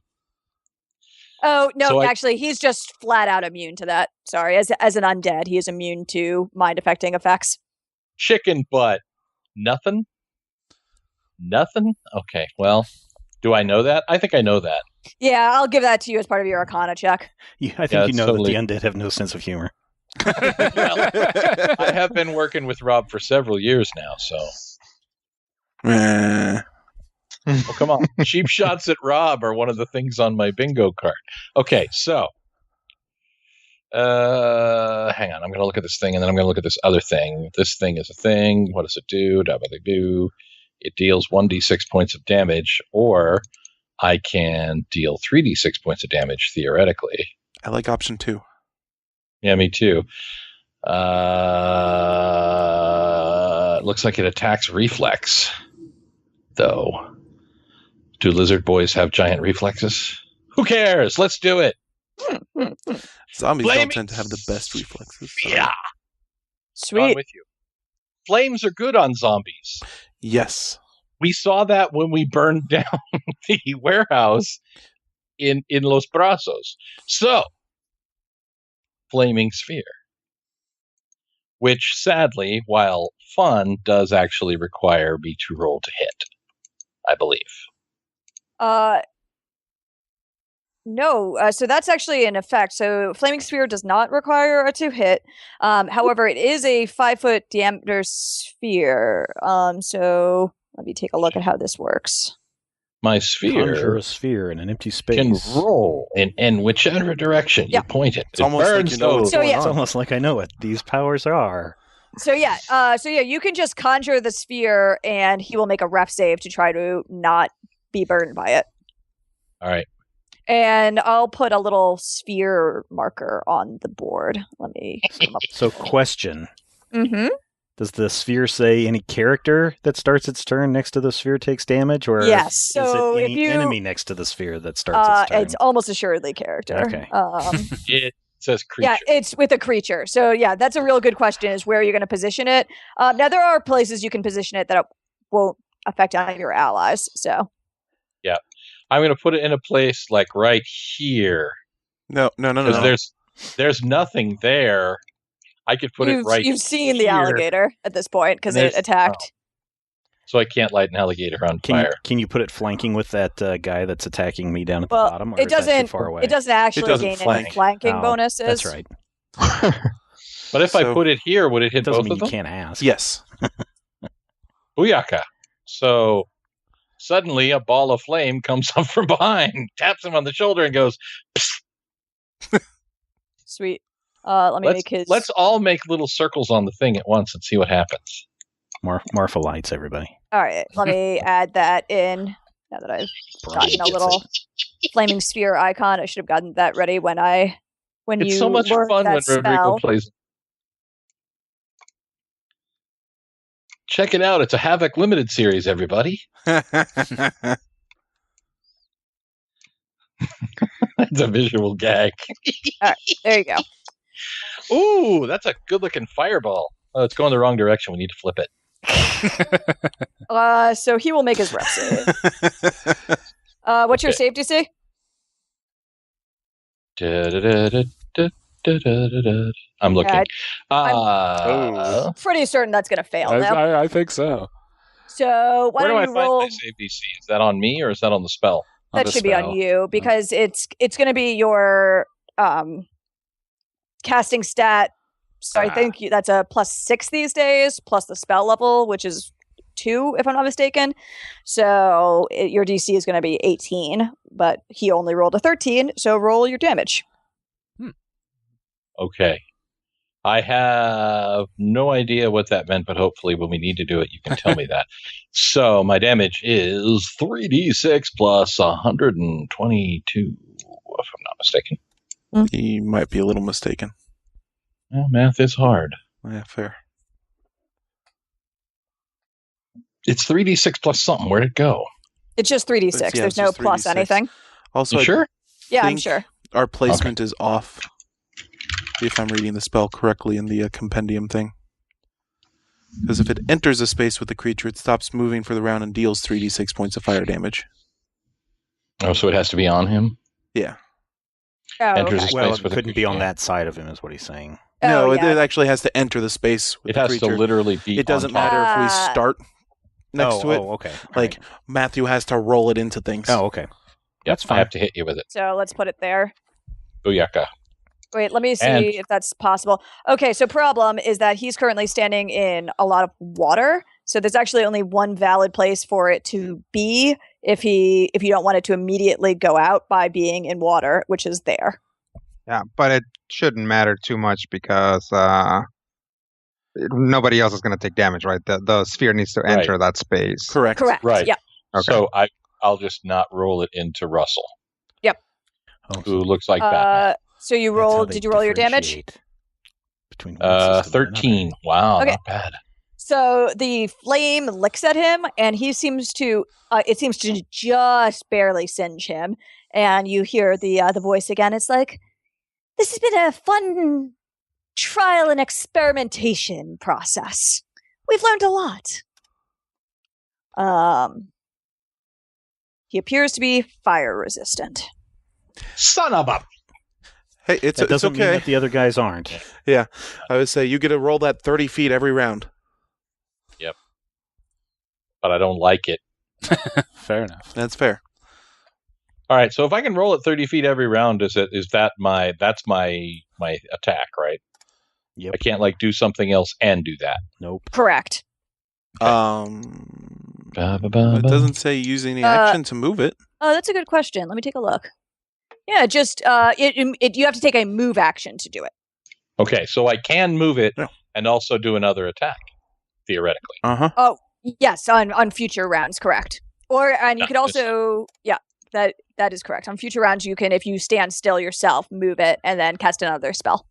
Oh, no, So actually, he's just flat out immune to that. Sorry, as an undead, he is immune to mind-affecting effects. Chicken butt. Nothing? Nothing? Okay, well, do I know that? I think I know that. Yeah, I'll give that to you as part of your Arcana check. I think Yeah, you know totally. that the undead have no sense of humor. Well, I have been working with Rob for several years now, so. Eh. Oh, come on. Cheap shots at Rob are one of the things on my bingo card. Okay, so. Hang on. I'm going to look at this thing, and then I'm going to look at this other thing. This thing is a thing. What does it do? Do. It deals 1d6 points of damage, or I can deal 3d6 points of damage, theoretically. I like option 2. Yeah, me too. Looks like it attacks reflex, though. Do lizard boys have giant reflexes? Who cares? Let's do it. Zombies Flaming don't tend to have the best reflexes. so- Yeah. Sweet. I'm with you. Flames are good on zombies. Yes. We saw that when we burned down the warehouse in Los Brazos. So, flaming sphere, which sadly, while fun, does actually require me to roll to hit, I believe. No, so that's actually an effect. So Flaming Sphere does not require a 2 hit. However, it is a 5-foot diameter sphere. So let me take a look at how this works. My Conjure sphere a sphere in an empty can space. roll in whichever direction Yeah. you point it. It's almost like you know what's So, going yeah. It's on. almost like I know what these powers are. So yeah, you can just conjure the sphere, and he will make a ref save to try to not be burned by it. All right. And I'll put a little sphere marker on the board. Let me come up. So, question. Mm-hmm. Does the sphere say any character that starts its turn next to the sphere takes damage, or Yes, is so it if any you- enemy next to the sphere that starts its turn? It's almost assuredly character. Okay. It says creature. Yeah, it's with a creature. So yeah, that's a real good question, is where you're going to position it. Now there are places you can position it that it won't affect any of your allies. So I'm going to put it in a place like right here. No. Because there's nothing there. I could put it right you've seen the here. alligator at this point because And it there's- attacked. So I can't light an alligator on fire. Can you put it flanking with that guy that's attacking me down at the Well, bottom, or it is that too doesn't. far away? It doesn't actually doesn't gain flank. any flanking Oh, bonuses. That's right. But if I So- put it here, would it hit It doesn't both mean of you them? can't ask. Yes. Booyaka. So suddenly a ball of flame comes up from behind, taps him on the shoulder, and goes, "Psst." Sweet. Let me make his. Let's all make little circles on the thing at once and see what happens. Marfa lights, everybody. All right, let me add that in. Now that I've gotten a little flaming sphere icon, I should have gotten that ready when It's you so much learned fun that when Rodrigo spell. plays. Check it out. It's a Havoc Limited series, everybody. It's a visual gag. There you go. Ooh, that's a good-looking fireball. Oh, it's going the wrong direction. We need to flip it. So he will make his ref save. What's your Okay. save DC? I'm looking. I'm pretty certain that's going to fail now. I think so. So why Where do I don't you find roll? my save DC? Is that on me or is that on the spell? That should be on you because it's going to be your casting stat. So I think that's a +6 these days, plus the spell level, which is 2, if I'm not mistaken. So your DC is going to be 18, but he only rolled a 13. So roll your damage. Okay. I have no idea what that meant, but hopefully when we need to do it, you can tell me that. So my damage is 3d6 plus 122, if I'm not mistaken. You might be a little mistaken. Well, math is hard. Yeah, fair. It's 3d6 plus something. Where'd it go? It's just 3d6. Yeah, There's it's no just plus 3d6. anything. Also, You I sure? Yeah, I'm think sure. our placement is off. See if I'm reading the spell correctly in the compendium thing. Because if it enters a space with the creature, it stops moving for the round and deals 3d6 points of fire damage. Oh, so it has to be on him? Yeah. Oh, Enters okay. a space Well, it with a couldn't be on creature. that side of him, is what he's saying. No, Oh, it yeah. actually has to enter the space with It the has creature. to literally be It doesn't on top. matter if we Ah. start next to it. Oh, okay. All Like, right. Matthew has to roll it into things. Oh, okay. Yep, That's I fine. have to hit you with it. So let's put it there. Booyaka. Wait, let me see And- if that's possible. Okay, so problem is that he's currently standing in a lot of water. So there's actually only one valid place for it to be if you don't want it to immediately go out by being in water, which is there. Yeah, but it shouldn't matter too much because nobody else is going to take damage, right? The sphere needs to enter that space. Correct. Correct. Right. Yeah. Okay. So I'll just not roll it into Russell, Oh, who looks like Batman. So you that's how rolled. they Did you roll your damage? differentiate between one system and 13. another. Wow, Okay. not bad. So the flame licks at him, and he seems to. It seems to just barely singe him. And you hear the voice again. It's like, this has been a fun trial and experimentation process. We've learned a lot. He appears to be fire resistant. Son of a... Hey, it's That doesn't mean okay. that the other guys aren't. I would say you get to roll that 30 feet every round. But I don't like it. Fair enough. That's fair. All right, so if I can roll it 30 feet every round, that's my attack, right? Yep. I can't like do something else and do that. Nope. Correct. It doesn't say use any Uh, action to move it. Oh, that's a good question. Let me take a look. Yeah, just you have to take a move action to do it. Okay, so I can move it Yeah. and also do another attack, theoretically. Uh-huh. Yes, on future rounds, correct. And you Yeah, could also, that is correct. On future rounds, you can, if you stand still yourself, move it and then cast another spell.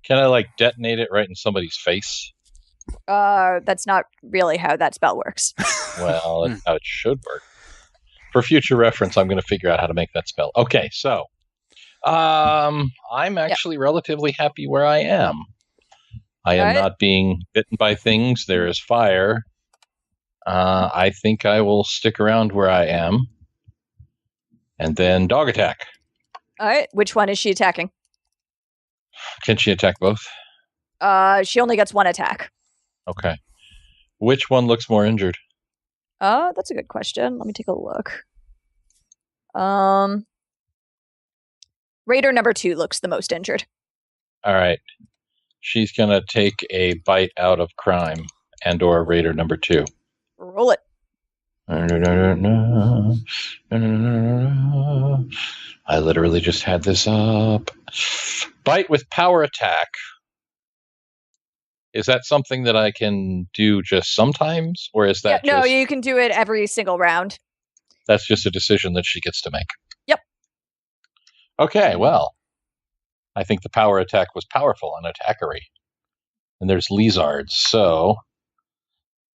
Can I like detonate it right in somebody's face? That's not really how that spell works. Well, that's how it should work. For future reference, I'm going to figure out how to make that spell. Okay, so I'm actually relatively happy where I am. I am Alright. not being bitten by things. There is fire. I think I will stick around where I am. And then dog attack. All right, which one is she attacking? Can she attack both? She only gets one attack. Okay. Which one looks more injured? That's a good question. Let me take a look. Raider number 2 looks the most injured. All right. She's going to take a bite out of crime and or Raider number 2. Roll it. I literally just had this up. Bite with power attack. Is that something that I can do just sometimes? Or is that No, just, you can do it every single round. that's just a decision that she gets to make? Yep. Okay, well, I think the power attack was powerful on attackery. And there's lizards, so...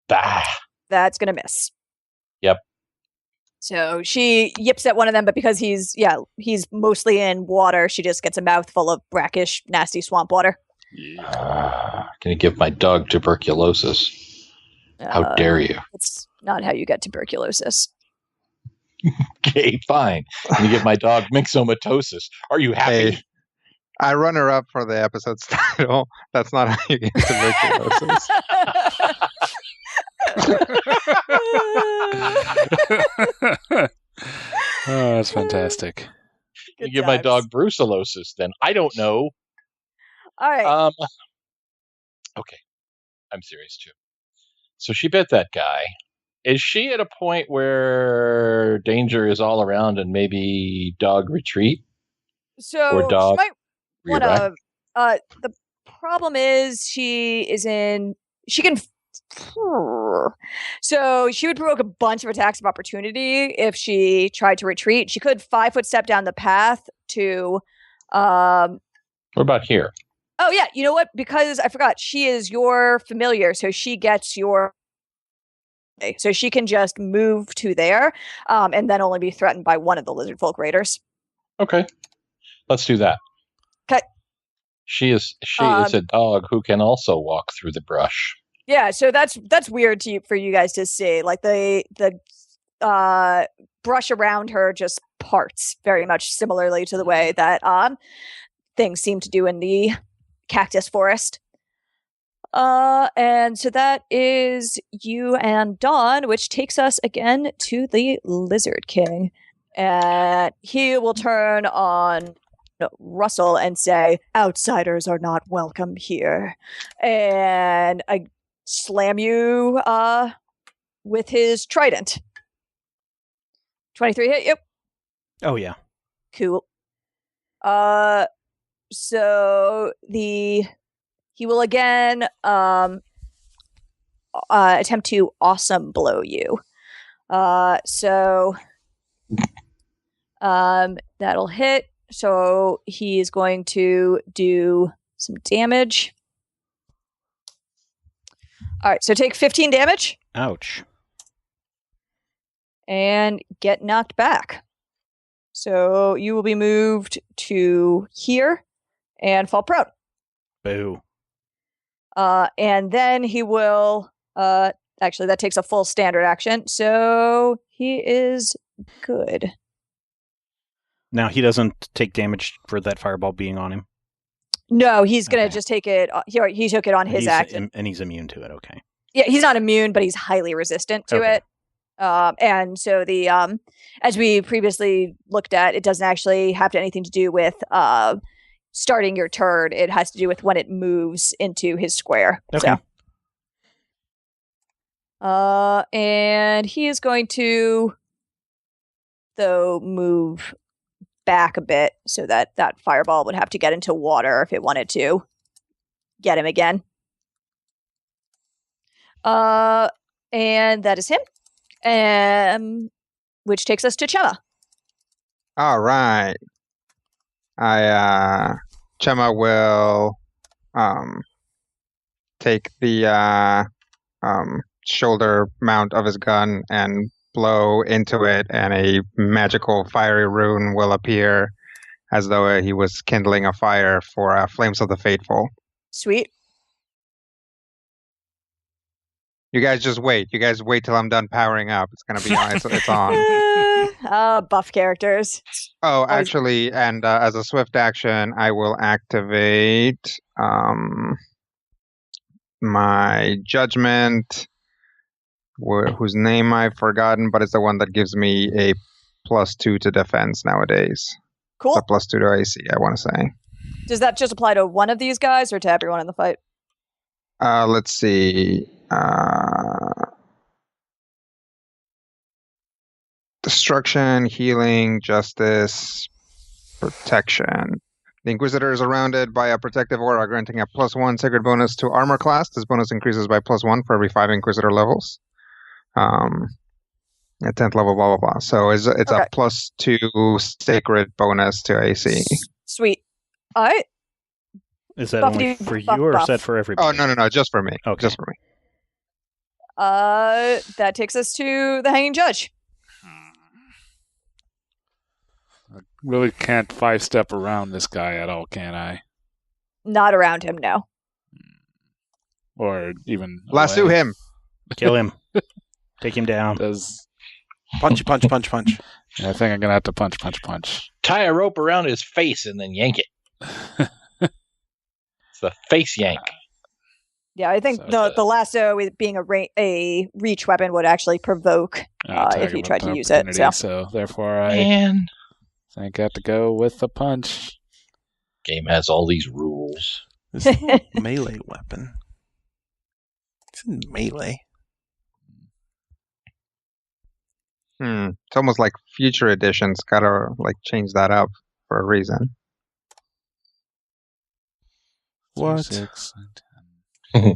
Bah! That's going to miss. Yep. So she yips at one of them, but because he's mostly in water, she just gets a mouthful of brackish, nasty swamp water. Can you give my dog tuberculosis? How dare you? It's not how you get tuberculosis. Okay, fine. Can you give my dog myxomatosis? Are you happy? Hey, I runner up for the episode's title. That's not how you get tuberculosis. Oh, that's fantastic. You Good give my times. dog brucellosis, then I don't know. All right. Okay, I'm serious too. So she bit that guy. Is she at a point where danger is all around and maybe dog retreat? So or dog she might rear want back? to. The problem is she can. So she would provoke a bunch of attacks of opportunity if she tried to retreat. She could 5-foot step down the path to. What about here? Oh yeah, you know what? Because I forgot, she is your familiar, so she gets your. So she can just move to there, and then only be threatened by one of the lizard folk raiders. Okay, let's do that. 'Kay. She is a dog who can also walk through the brush. Yeah, so that's weird for you guys to see. Like the brush around her just parts very much similarly to the way that things seem to do in the cactus forest. And so that is you and Dawn, which takes us again to the Lizard King. And he will turn on Russell and say, "Outsiders are not welcome here." And I slam you with his trident. 23 hit? Yep. Oh, yeah. Cool. So he will again attempt to awesome blow you. So that'll hit. So he is going to do some damage. All right, so take 15 damage. Ouch. And get knocked back. So you will be moved to here and fall prone. Boo. And then he will actually that takes a full standard action, so he is good. Now he doesn't take damage for that fireball being on him. No, he's gonna Okay. just take it. He took it on his action. And he's immune to it. Okay. Yeah, he's not immune, but he's highly resistant to Okay. it. And so the as we previously looked at, it doesn't actually have anything to do with starting your turn. It has to do with when it moves into his square. Okay. So, and he is going to though move back a bit so that fireball would have to get into water if it wanted to get him again. And that is him. Which takes us to Chema. All right. Chema will take the shoulder mount of his gun and blow into it, and a magical fiery rune will appear as though he was kindling a fire for Flames of the Fateful. Sweet. You guys just wait. You guys wait till I'm done powering up. It's gonna be on. It's on. Buff characters. Oh, actually, and as a swift action, I will activate my judgment, whose name I've forgotten, but it's the one that gives me a +2 to defense nowadays. Cool. It's a +2 to AC, I want to say. Does that just apply to one of these guys or to everyone in the fight? Let's see. Destruction, healing, justice, protection. The Inquisitor is surrounded by a protective aura, granting a +1 sacred bonus to armor class. This bonus increases by +1 for every 5 Inquisitor levels. At 10th level, blah, blah, blah. So it's Okay. a +2 sacred bonus to AC. Sweet. All right. Is that Buffy, only for buff, you, or buff. is that for everybody? Oh, no, just for me. Okay. Just for me. That takes us to the Hanging Judge. I really can't 5-step around this guy at all, can I? Not around him, no. Or even Lasso away? him. Kill him. Take him down. Does Punch, punch, punch, punch. I think I'm gonna have to punch. Tie a rope around his face and then yank it. It's the face yank. Yeah, I think So the lasso with being a reach weapon would actually provoke Attack if you of tried to use it. opportunity, So so therefore I Man, think I have to go with the punch. game has all these rules. This is a melee weapon. It's in melee. It's almost like future editions gotta change that up for a reason. What? 6 and 10. I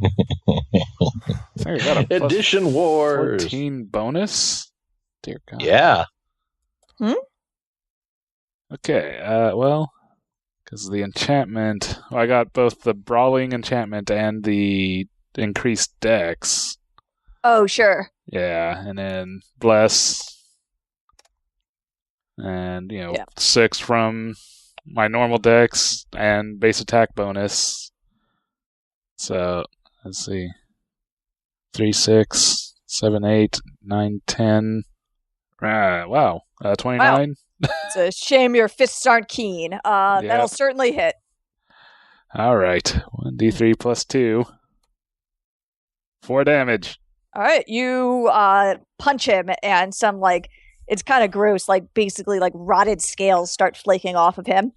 think I got a plus Edition Wars. 14 bonus. Dear God. Yeah. Okay. Well, because the enchantment, I got both the brawling enchantment and the increased dex. oh, sure. Yeah, and then bless, and Yeah. 6 from my normal dex and base attack bonus. So, let's see. 3, 6, 7, 8, 9, 10. Wow. 29? It's a shame your fists aren't keen. That'll certainly hit. All right. 1d3 plus 2. 4 damage. All right, you punch him, and some, like, it's kind of gross, like, basically, like, rotted scales start flaking off of him.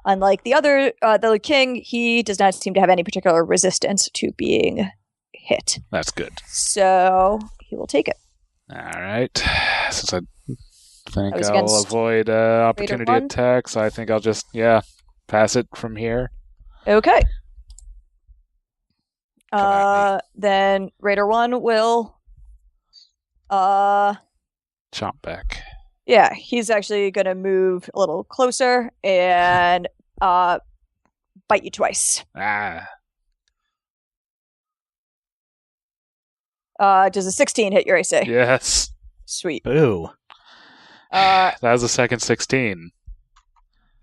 Unlike the other, the king, he does not seem to have any particular resistance to being hit. That's good. So he will take it. All right. Since I think That was I'll against avoid opportunity one? attacks, I think I'll just, pass it from here. Okay. Come at Then Raider 1 will Chomp back. yeah, he's actually gonna move a little closer and bite you twice. Does a 16 hit your AC? Yes. Sweet. Boo. That was the second 16.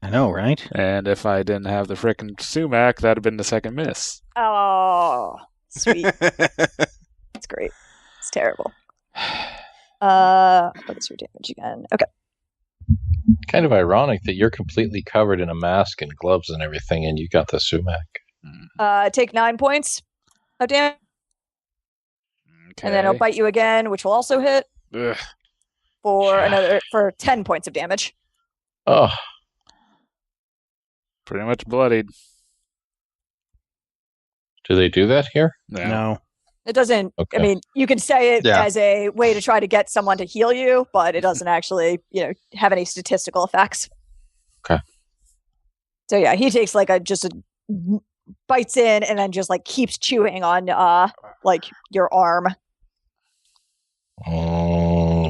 I know, right? And if I didn't have the frickin' sumac, that'd have been the second miss. Oh, sweet. That's great. It's terrible. What is your damage again? Okay. Kind of ironic that you're completely covered in a mask and gloves and everything, and you got the sumac. Take 9 points of damage, Okay. and then he'll bite you again, which will also hit Ugh. for 10 points of damage. Oh, Pretty much bloodied. do they do that here? No. It doesn't. Okay. I mean, you can say it Yeah. as a way to try to get someone to heal you, but it doesn't actually, have any statistical effects. Okay. So yeah, he takes like bites in and then just like keeps chewing on like your arm.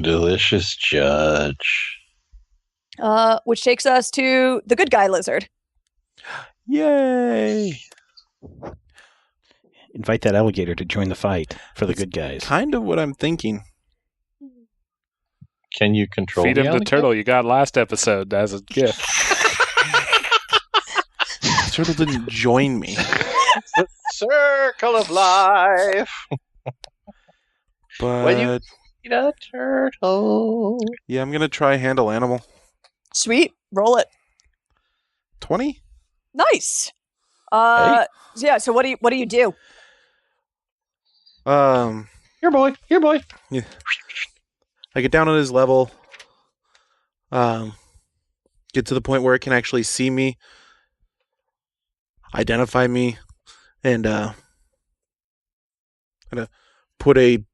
Delicious judge. Which takes us to the good guy lizard. Yay! Invite that alligator to join the fight for the good guys. Kind of what I'm thinking. Can you control Feed him the alligator? turtle you got last episode as a gift. The turtle didn't join me. The circle of life. But When you eat a turtle. yeah, I'm gonna try handle animal. Sweet, roll it. 20? Nice. Hey. Yeah. So what do you do? Here, boy. I get down on his level. Get to the point where it can actually see me, identify me, and kind of put a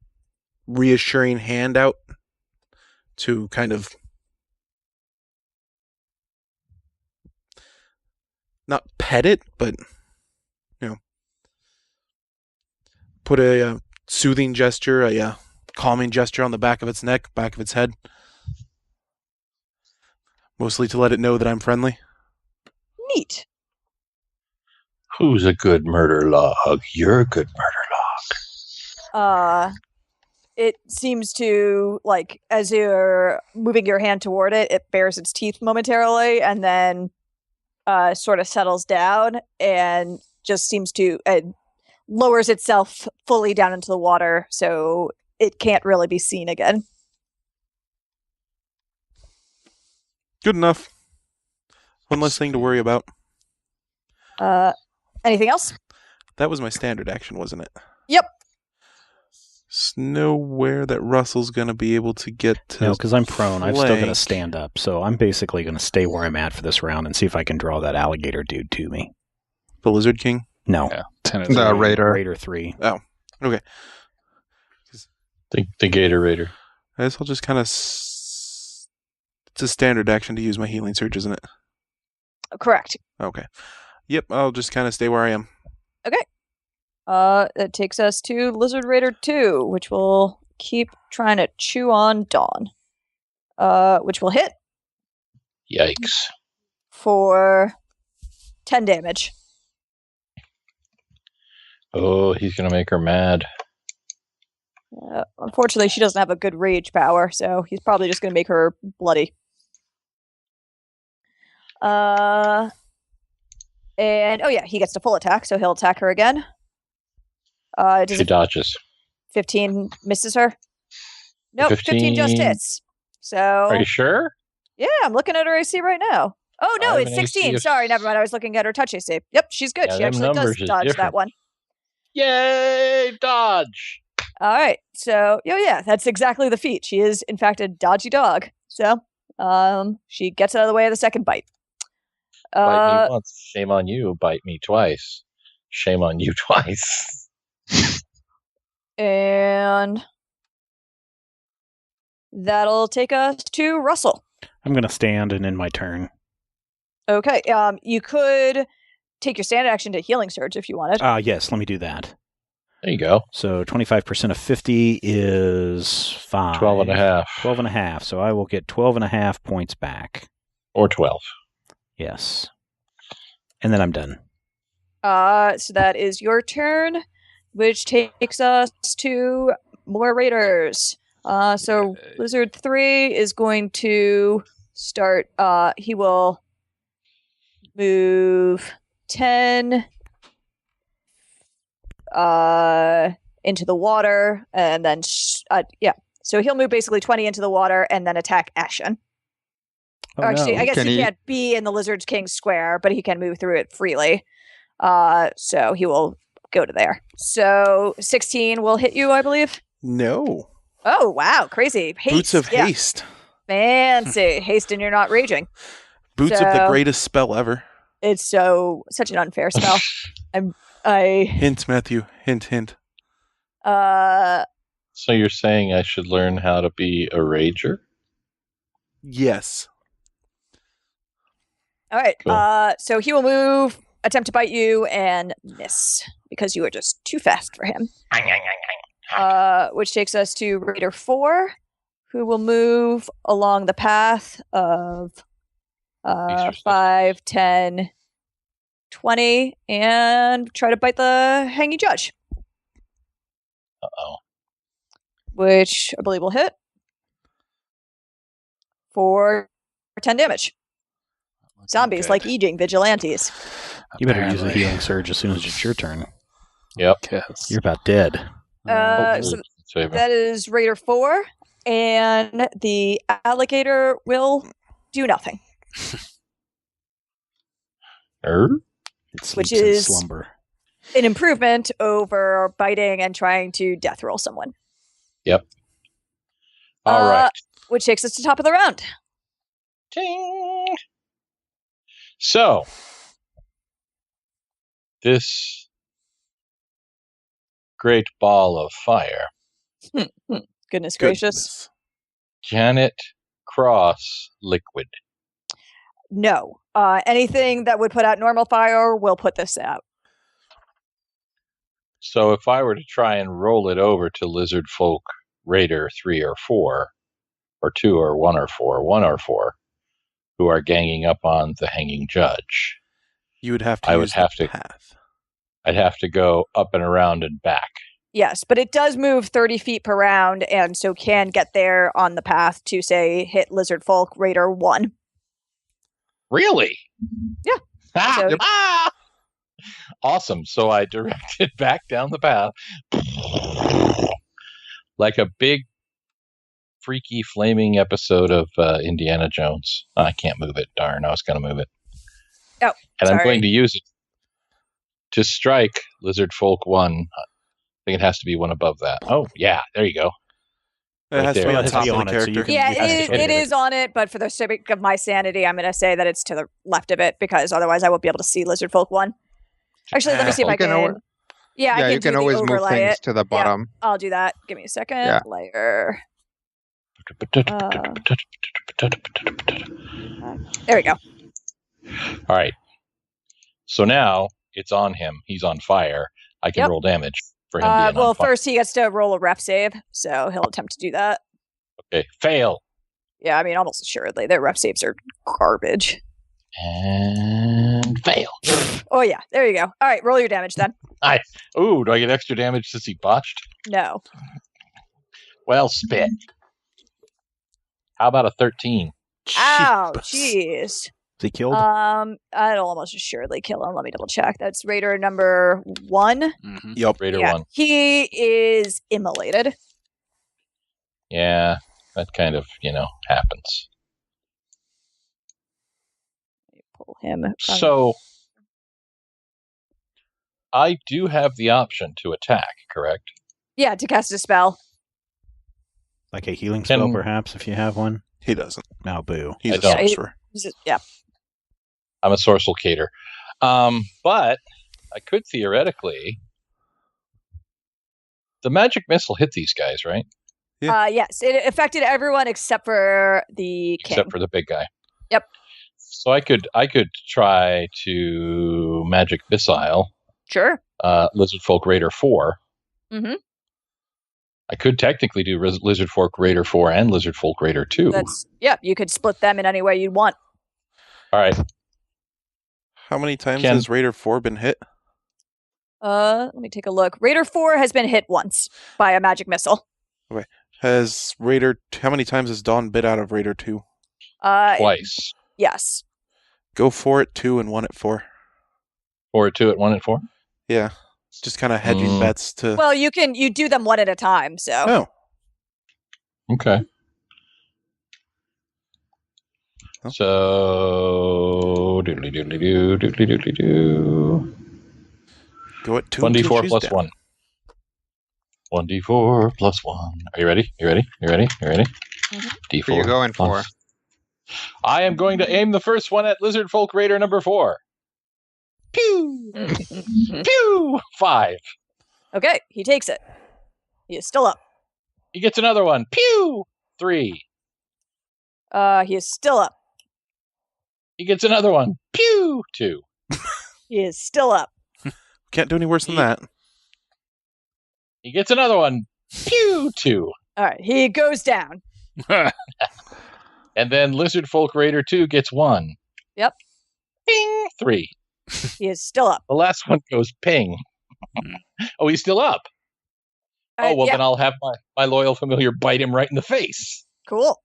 reassuring hand out to kind of not pet it, but put a soothing gesture, a calming gesture on the back of its neck, back of its head. Mostly to let it know that I'm friendly. Neat. Who's a good murder log? You're a good murder log. It seems to, like, as you're moving your hand toward it, it bares its teeth momentarily and then sort of settles down and just seems to lowers itself fully down into the water, so it can't really be seen again. Good enough. One less thing to worry about. Anything else? That was my standard action, wasn't it? Yep. There's nowhere that Russell's going to be able to get to. No, because I'm prone. I'm still going to flank. stand up. So I'm basically going to stay where I'm at for this round and see if I can draw that alligator dude to me. The Lizard King? No. Yeah, 10 The Raider. Raider 3. Okay. The Gator Raider. I guess I'll just kind of... It's a standard action to use my healing surge, isn't it? Correct. Okay. Yep, I'll just kind of stay where I am. That takes us to Lizard Raider 2, which will keep trying to chew on Dawn. Which will hit Yikes. for 10 damage. Oh, he's going to make her mad. Unfortunately, she doesn't have a good rage power, so he's probably just going to make her bloody. And he gets to full attack, so he'll attack her again. Does She dodges. 15 misses her? Nope, 15 just 15 hits. So Are you sure? yeah, I'm looking at her AC right now. Oh I no, have it's an AC 16. of- Sorry, never mind. I was looking at her touch AC. Yep, she's good. Yeah, She them actually does numbers is dodge that different. one. Yay! Dodge. All right. So that's exactly the feat. She is in fact a dodgy dog. So she gets out of the way of the second bite. Bite me once, shame on you. Bite me twice, shame on you twice. And that'll take us to Russell. I'm going to stand and end my turn. Okay. You could take your standard action to Healing Surge if you wanted. Yes, let me do that. There you go. So 25% of 50 is 5. 12 and a half. 12 and a half. So I will get 12 and a half points back. Or 12. Yes. And then I'm done. So that is your turn, which takes us to more raiders. So Lizard 3 is going to start. He will move 10 into the water, and then So he'll move basically 20 into the water and then attack Ashen. Oh, Actually, no. I guess Can he he- can't be in the Lizard King's square, but he can move through it freely. So he will go to there. So 16 will hit you, I believe. No. Oh, wow. Crazy. Haste. Boots of Yeah. Haste. Fancy. Haste and you're not raging. Boots of the So- greatest spell ever. It's such an unfair spell. Hint, Matthew. Hint, hint. So you're saying I should learn how to be a rager? Yes. All right. Cool. So he will move, attempt to bite you, and miss because you are just too fast for him. Which takes us to Raider 4, who will move along the path of 5, 10, 20, and try to bite the hanging judge, Uh-oh. which I believe will hit for 10 damage. Zombies like eating vigilantes. You better use a Apparently. healing surge as soon as it's your turn. Yes. You're about dead. So that is Raider 4, and the alligator will do nothing. It sleeps Which in is- slumber. An improvement over biting and trying to death roll someone. All right. Which takes us to top of the round. Ting. So, this great ball of fire, Goodness gracious. Goodness. Janet Cross liquid. No. Anything that would put out normal fire will put this out. So if I were to try and roll it over to Lizard Folk Raider 3 or 4, or 2 or 1 or 4, 1 or 4, who are ganging up on the hanging judge, You would have to I would use have the to- path. I'd have to go up and around and back. Yes, but it does move 30 feet per round, and so can get there on the path to, say, hit Lizard Folk Raider 1. Really? Yeah. Ah, So- ah! Awesome. So I directed back down the path like a big, freaky, flaming episode of Indiana Jones. I can't move it. Darn, I was going to move it. Oh, and I'm sorry. going to use it to strike Lizard Folk 1. I think it has to be one above that. Oh, yeah. There you go. It Right has to there. be It on has to top be of on the it, so you character. can- Yeah, you have to it hit it. is on it, but for the sake of my sanity, I'm going to say that it's to the left of it, because otherwise I won't be able to see Lizard Folk 1. Actually, let me see if You I can can. alwa- Yeah, I Yeah, can you can do always the move overlay things it. to the bottom. I'll do that. Give me a second. Yeah. Layer. There we go. All right. So now it's on him. He's on fire. I can Yep. roll damage for him being Well, on fire. first he gets to roll a ref save, so he'll attempt to do that. Okay. Fail. Yeah, I mean, almost assuredly. Their ref saves are garbage. And fail. Oh, yeah. There you go. All right, roll your damage then. Ooh, do I get extra damage since he botched? No. Well, spit. How about a 13? Ow, Jeepers. jeez. Is he killed? I'd almost assuredly kill him. Let me double check. That's Raider number 1. Mm-hmm. Yep. Raider Yeah, 1. he is immolated. Yeah, that kind of, happens. Pull him. From... So, I do have the option to attack, correct? Yeah, to cast a spell. Like a healing spell, Can- perhaps, if you have one? He doesn't. No, boo. He's I a don't. sorcerer. Yeah. I'm a sorcelcator. But I could theoretically... The magic missile hit these guys, right? Yeah. Yes, it affected everyone except for the king. Except for the big guy. Yep. So I could try to magic missile Sure. Lizard Folk Raider 4. Mm-hmm. I could technically do Lizard Folk Raider 4 and Lizard Folk Raider 2. You could split them in any way you'd want. All right. How many times Ken- has Raider 4 been hit? Let me take a look. Raider 4 has been hit once by a magic missile. How many times has Dawn bit out of Raider 2? Twice. Yes. Go 4 at 2 and 1 at 4. 4 at 2 at 1 at 4? Yeah. Just kind of hedging bets to... Well, you do them one at a time, so. Oh. Okay. Oh. So... Doodly-doodly-doo. Go at 2 1d4 until she's plus down. 1. 1d4 plus 1. Are you ready? You ready? Mhm. D4. Who are you going for? plus- I am going to aim the first one at Lizard Folk Raider number 4. Pew! Pew! 5. Okay, he takes it. He is still up. He gets another one. Pew! 3. He is still up. He gets another one. Pew! 2. He is still up. Can't do any worse than that. He gets another one. Pew! 2. All right, he goes down. And then Lizard Folk Raider 2 gets 1. Yep. Ping! 3. He is still up. The last one goes ping. Oh, he's still up. Oh, well, yeah, then I'll have my loyal familiar bite him right in the face. cool.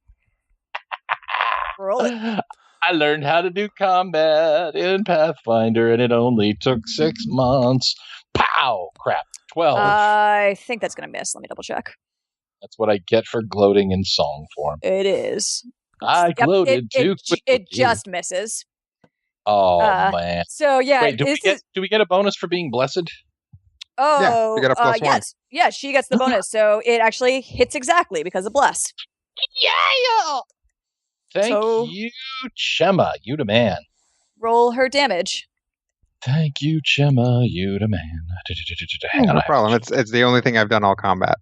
Roll it. I learned how to do combat in Pathfinder, and it only took 6 months. Pow! Crap. 12. I think that's going to miss. Let me double check. That's what I get for gloating in song form. It is. I gloated too quickly. It just misses. Oh, man. So, yeah. Wait, do we get a bonus for being blessed? Oh, Yeah, you got a plus 1. yes. Yeah, she gets the bonus. So it actually hits exactly because of bless. Yeah! Thank you, Chema. You the man. Roll her damage. Thank you, Chema. You the man. Hang on. No problem. It's the only thing I've done all combat.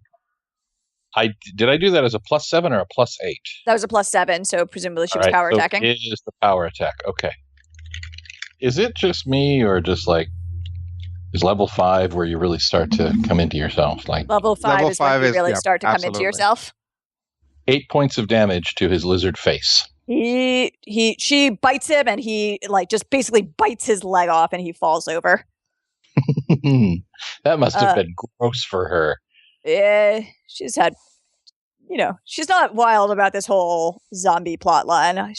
Did I do that as a +7 or a +8? That was a +7, so presumably she was All right, power so attacking. It is the power attack. Okay. Is it just me, or just like is level 5 where you really start to come into yourself? Like Level 5 Level is when 5 you is- really yeah, start to come into absolutely. yourself. 8 points of damage to his lizard face. She bites him and he just basically bites his leg off and he falls over. That must have been gross for her. Yeah, she's had, she's not wild about this whole zombie plot line.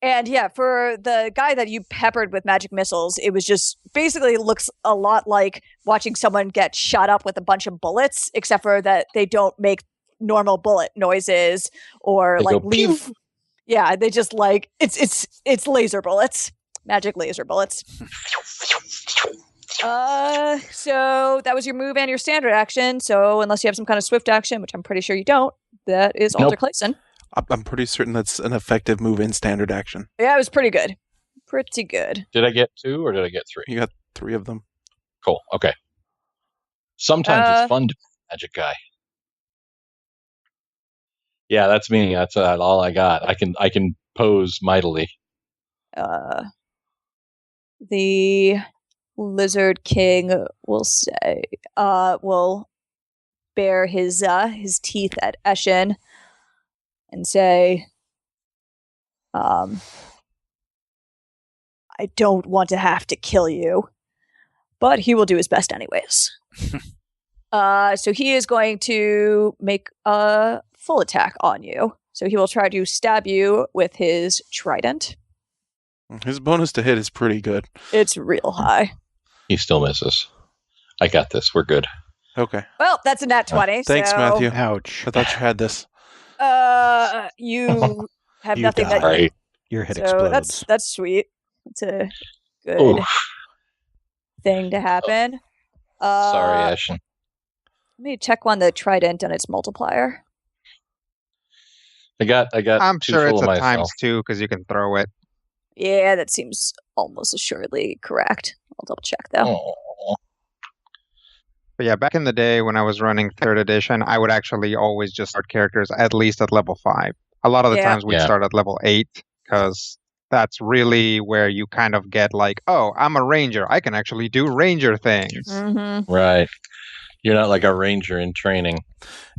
And yeah, for the guy that you peppered with magic missiles, it was just basically looks a lot like watching someone get shot up with a bunch of bullets, except for that they don't make normal bullet noises or They like go, leave. pew! Yeah, they just it's laser bullets, magic laser bullets. So that was your move and your standard action. So unless you have some kind of swift action, which I'm pretty sure you don't, that is Alder Nope. Clayson. I'm pretty certain that's an effective move in standard action. Yeah, it was pretty good. Pretty good. Did I get 2 or did I get 3? You got 3 of them. Cool. Okay. Sometimes it's fun to be a magic guy. Yeah, that's me. That's all I got. I can pose mightily. The Lizard King will will bare his teeth at Eshin and say, I don't want to have to kill you, but he will do his best anyways. So he is going to make a full attack on you. So he will try to stab you with his trident. His bonus to hit is pretty good. It's real high. He still misses. I got this. We're good. Okay. Well, that's a nat 20. Thanks, so, Matthew. Ouch. I thought you had this. You have You nothing die. that Right. Your head so explodes. that's sweet. It's a good Oof. thing to happen. Sorry, Ashen. Let me check on the trident and its multiplier. I got I'm too sure full it's of a myself. times 2 because you can throw it. Yeah, that seems almost assuredly correct. I'll double check though. Oh. But yeah, back in the day when I was running 3rd edition, I would actually always just start characters at least at level 5. A lot of the Yeah. times we'd Yeah. start at level 8 because that's really where you kind of get like, oh, I'm a ranger. I can actually do ranger things. Mm-hmm. Right. You're not like a ranger in training.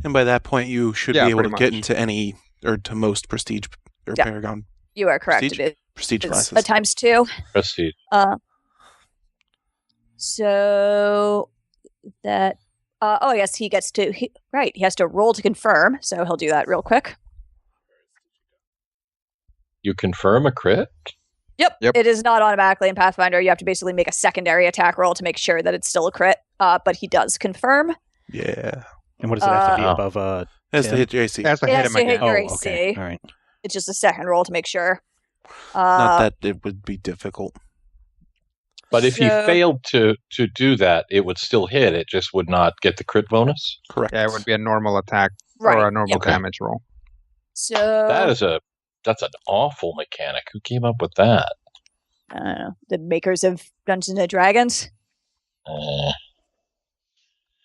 And by that point, you should Yeah, be able to pretty get much. into any, or to most prestige or Yeah. paragon You are correct. Prestige? It prestige is classes. a times 2. Prestige. So that. Oh yes, he gets to. He has to roll to confirm. So he'll do that real quick. You confirm a crit? Yep. Yep. It is not automatically in Pathfinder. You have to basically make a secondary attack roll to make sure that it's still a crit. But he does confirm. Yeah. And what does it have to be Uh, above? That's the 10? hit your AC. That's to It hit has him to hit again. your Oh, AC. okay. All right. It's just a second roll to make sure. Not that it would be difficult. But if he So- failed to do that, it would still hit. It just would not get the crit bonus. Correct. Yeah, it would be a normal attack Right. or a normal Okay. damage roll. So That's an awful mechanic. Who came up with that? I don't know, the makers of Dungeons and Dragons. Eh.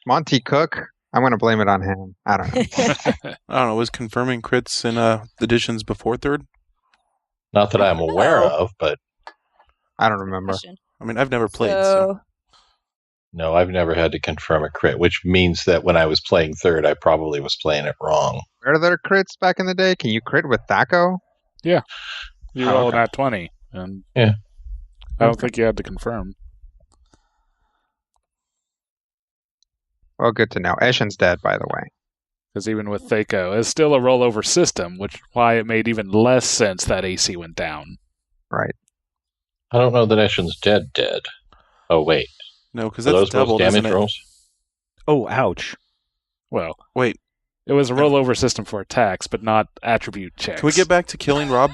Monty Cook, I'm going to blame it on him. I don't know. I don't know. Was confirming crits in editions before 3rd? Not that I'm aware No. of, but I don't remember. Question. I mean, I've never played, so. So no, I've never had to confirm a crit, which means that when I was playing 3rd, I probably was playing it wrong. Were there crits back in the day? Can you crit with Thaco? You Oh, roll okay. nat 20, and Yeah. I don't think you had to confirm. Well, good to know. Eshen's dead, by the way. Because even with Thaco, it's still a rollover system, which is why it made even less sense that AC went down. Right. I don't know that Eshen's dead. Oh, wait. No, because Are that's those both doubled, isn't damage it? rolls? Oh, ouch. Well, Wait, it was a rollover system for attacks, but not attribute checks. can we get back to killing Rob?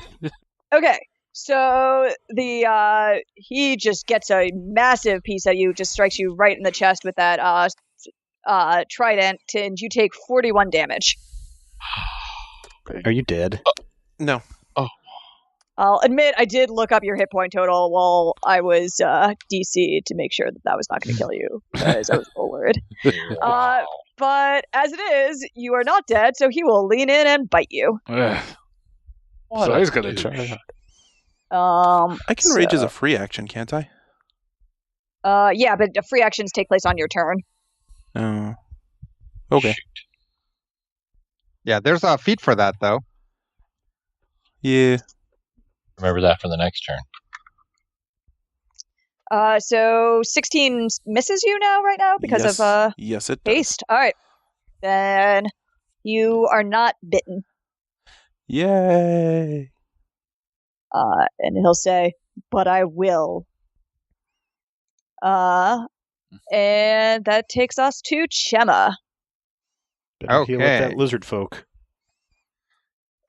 okay. So the he just gets a massive piece at you, just strikes you right in the chest with that trident, and you take 41 damage. Are you dead? No. I'll admit I did look up your hit point total while I was DC to make sure that was not going to kill you, because I was a little worried. Wow. But as it is, you are not dead, so he will lean in and bite you. Ugh. What So a he's going to douche. try. I can rage so- as a free action, can't I? Yeah, but the free actions take place on your turn. Oh. Okay. Shoot. Yeah, there's a feat for that, though. Yeah. Remember that for the next turn. So 16 misses you right now because yes. of Yes, it does. haste. All right, then you are not bitten. Yay. And he'll say, "But I will." And that takes us to Chema. Better heal up Okay. that lizard folk.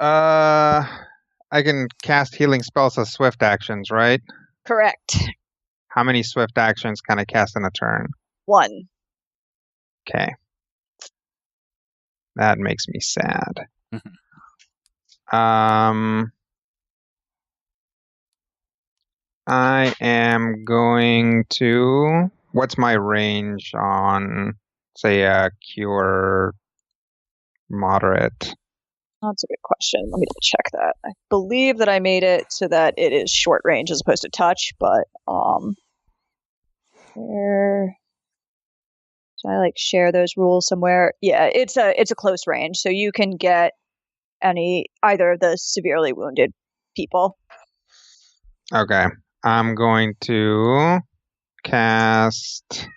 I can cast healing spells as swift actions, right? Correct. How many swift actions can I cast in a turn? 1. Okay. That makes me sad. I am going to. What's my range on, say, a cure moderate? That's a good question. Let me double check that. I believe that I made it so that it is short range as opposed to touch, but where should I share those rules somewhere? Yeah, it's a close range, so you can get either of the severely wounded people. Okay. I'm going to cast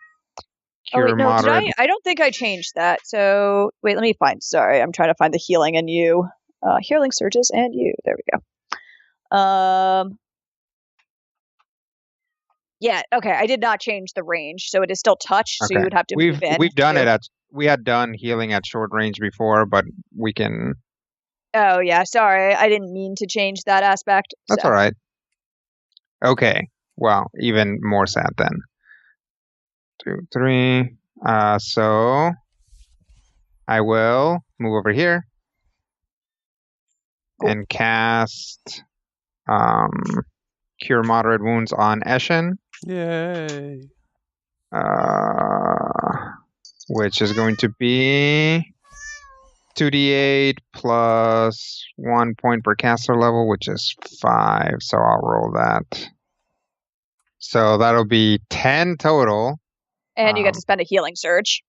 cure wait, no, moderate. I don't think I changed that. So wait, let me find. Sorry, I'm trying to find the healing in you. Healing surges and you. There we go. Yeah, okay. I did not change the range, so it is still touch, so you would have to move in. We've done too. it at we had done healing at short range before, but we can. Oh yeah, sorry. I didn't mean to change that aspect. That's all right. Okay. Well, even more sad then. 2, 3. So I will move over here and cast Cure Moderate Wounds on Eshin. Yay. Which is going to be 2d8 plus 1 point per caster level, which is 5. So I'll roll that. So that'll be 10 total. And you get to spend a healing surge.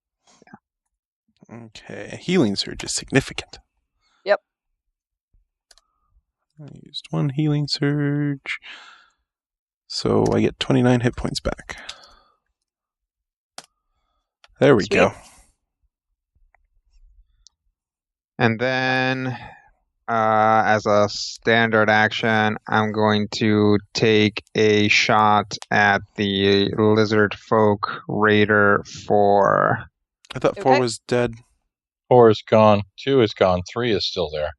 Okay. Healing surge is significant. Yep. I used 1 healing surge. So I get 29 hit points back. There we go. And then, as a standard action, I'm going to take a shot at the lizard folk raider 4. I thought 4 was dead. 4 is gone. 2 is gone. 3 is still there.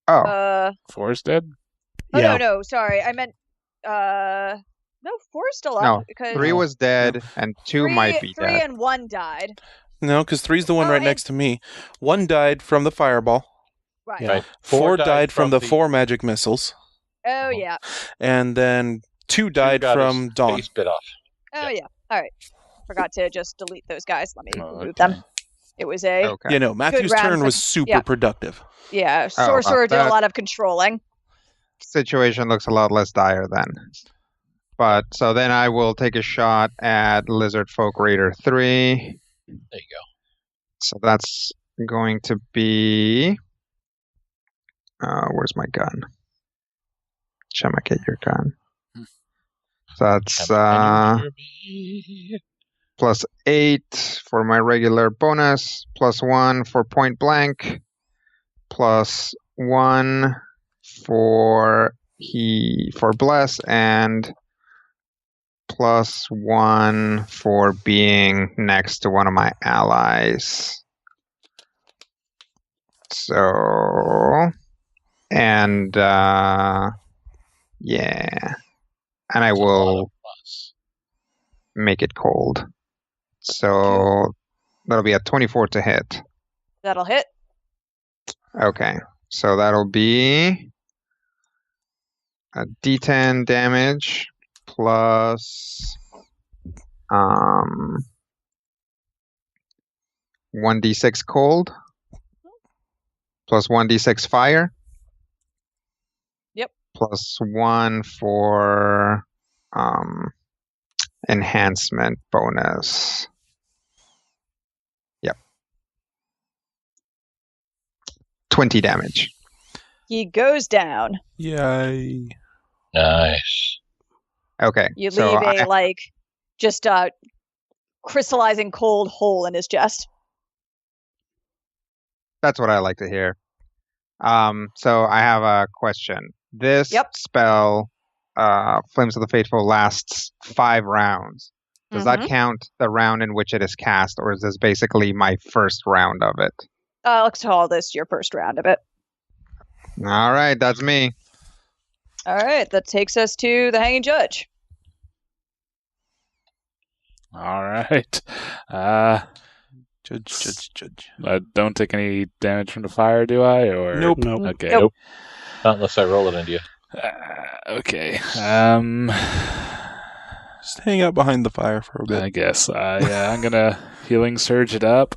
Oh. 4 is dead? Oh, no, sorry. I meant, no, 4 is still up. No, because 3 was dead, and 2 might be 3 dead. and 1 died. No, because 3's the one right next to me. 1 died from the fireball. Right. Right. 4 died from the 4 magic missiles. Oh, yeah. And then 2 died got from his Dawn. face bit off. Oh, yeah. All right. Forgot to just delete those guys. Let me remove them. It was a... Okay. You know, Matthew's round turn for- was super productive. Yeah, Sorcerer did a that- lot of controlling. Situation looks a lot less dire then. But so then I will take a shot at Lizard Folk Raider 3. There you go. So that's going to be. Where's my gun? Shema, get your gun. So that's plus 8 for my regular bonus, plus 1 for point blank, plus 1 for bless, and plus 1 for being next to one of my allies. So, and yeah, and I will make it cold. So that'll be a 24 to hit. That'll hit. Okay, so that'll be a D10 damage plus 1d6 cold plus 1d6 fire. Yep. Plus 1 for enhancement bonus. Yep. 20 damage. He goes down. Yay. Nice. Okay. You so leave a, just a crystallizing cold hole in his chest. That's what I like to hear. So I have a question. This spell, Flames of the Faithful, lasts 5 rounds. Does that count the round in which it is cast, or is this basically my first round of it? Let's call this your first round of it. All right, that's me. All right, that takes us to the Hanging Judge. All right. Judge. I don't take any damage from the fire, do I? Or Nope. Okay. Nope. Not unless I roll it into you. Okay. Just hang out behind the fire for a bit. I guess I'm gonna healing surge it up,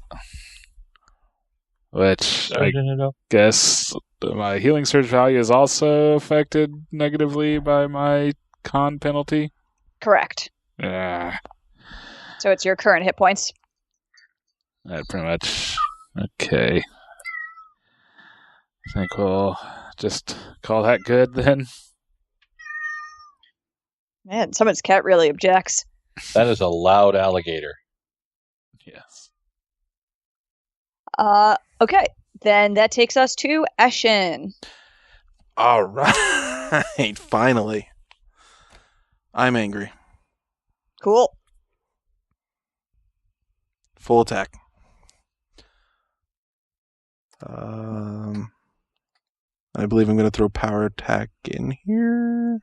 which I guess my healing surge value is also affected negatively by my con penalty. Correct. Yeah. So it's your current hit points. That pretty much. Okay. I think we'll just call that good then. Man, someone's cat really objects. That is a loud alligator. Yes. Okay. Then that takes us to Eshin. All right. Finally. I'm angry. Cool. Full attack. I believe I'm going to throw power attack in here.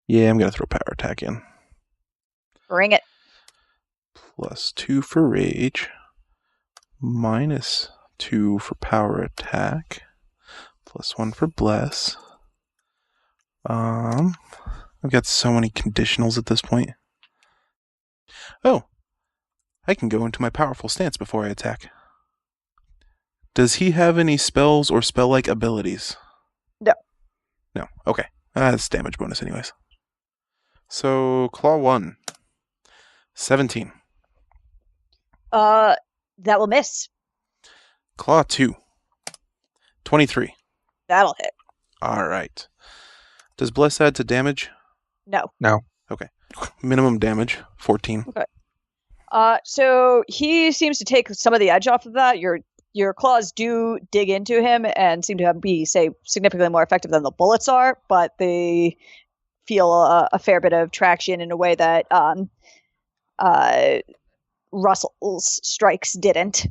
Yeah, I'm going to throw power attack in. Bring it. +2 for rage. -2 for power attack. +1 for bless. I've got so many conditionals at this point. Oh, I can go into my powerful stance before I attack. Does he have any spells or spell-like abilities? No. No. Okay. That's damage bonus anyways. So, Claw 1. 17. That will miss. Claw 2. 23. That'll hit. Alright. Does Bless add to damage? No. Okay. Minimum damage, 14. So he seems to take some of the edge off of that. Your claws do dig into him and seem to be, say, significantly more effective than the bullets are, but they feel a fair bit of traction in a way that Russell's strikes didn't,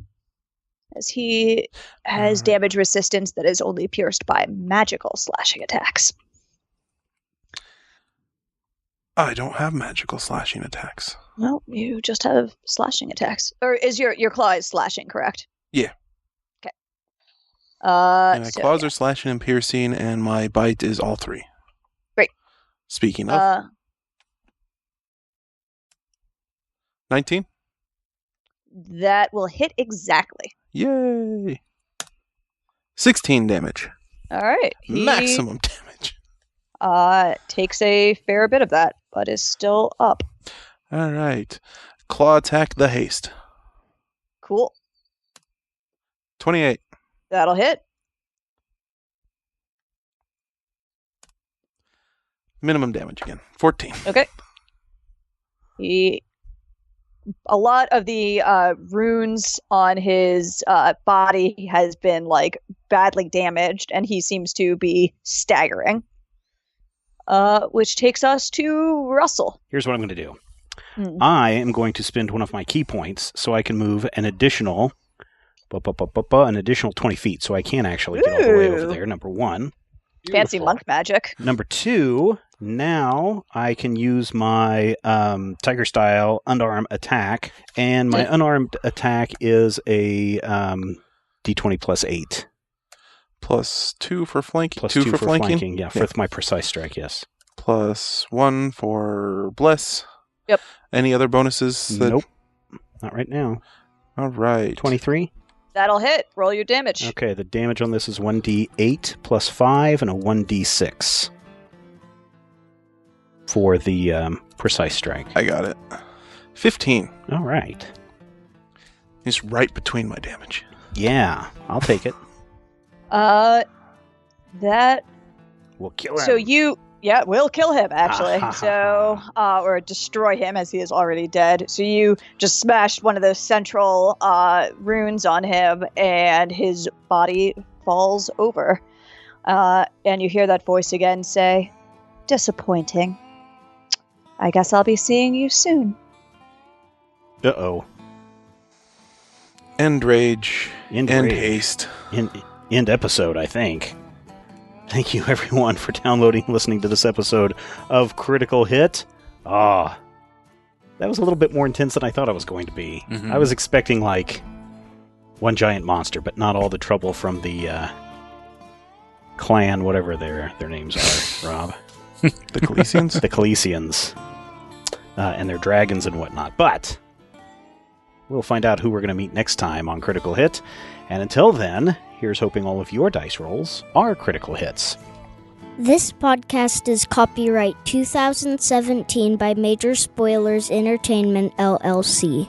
as he has damage resistance that is only pierced by magical slashing attacks. I don't have magical slashing attacks. Well, you just have slashing attacks. Or is your claw is slashing, correct? Yeah. Okay. And my So, claws yeah. are slashing and piercing, and my bite is all 3. Great. Speaking of, 19? That will hit exactly. Yay! 16 damage. All right. He Maximum damage. takes a fair bit of that, but is still up. All right. Claw attack the haste. Cool. 28. That'll hit. Minimum damage again. 14. Okay. A lot of the runes on his body has been like badly damaged, and he seems to be staggering. Which takes us to Russell. Here's what I'm going to do. I am going to spend one of my key points so I can move an additional 20 feet, so I can actually get all the way over there, number 1. Fancy monk magic. Number 2, now I can use my Tiger Style unarmed attack, and my unarmed attack is a D20 plus 8. +2 for flanking. Plus 2 2 for flanking. Yeah, for my precise strike, yes. +1 for bless. Yep. Any other bonuses? Nope. Not right now. All right. 23? That'll hit. Roll your damage. Okay, the damage on this is 1d8 plus 5 and a 1d6 for the precise strike. I got it. 15. All right. He's right between my damage. Yeah, I'll take it. That. We'll kill him. So we'll kill him, actually. Or destroy him, as he is already dead. So you just smashed one of the central runes on him, and his body falls over. And you hear that voice again say, "Disappointing. I guess I'll be seeing you soon." Uh-oh. End rage. End End rage. haste. End episode, I think. Thank you, everyone, for downloading and listening to this episode of Critical Hit. That was a little bit more intense than I thought it was going to be. Mhm. I was expecting, like, one giant monster, but not all the trouble from the clan, whatever their names are, Rob. The Calicians? The Calicians. And their dragons and whatnot. But we'll find out who we're going to meet next time on Critical Hit. And until then, here's hoping all of your dice rolls are critical hits. This podcast is copyright 2017 by Major Spoilers Entertainment, LLC.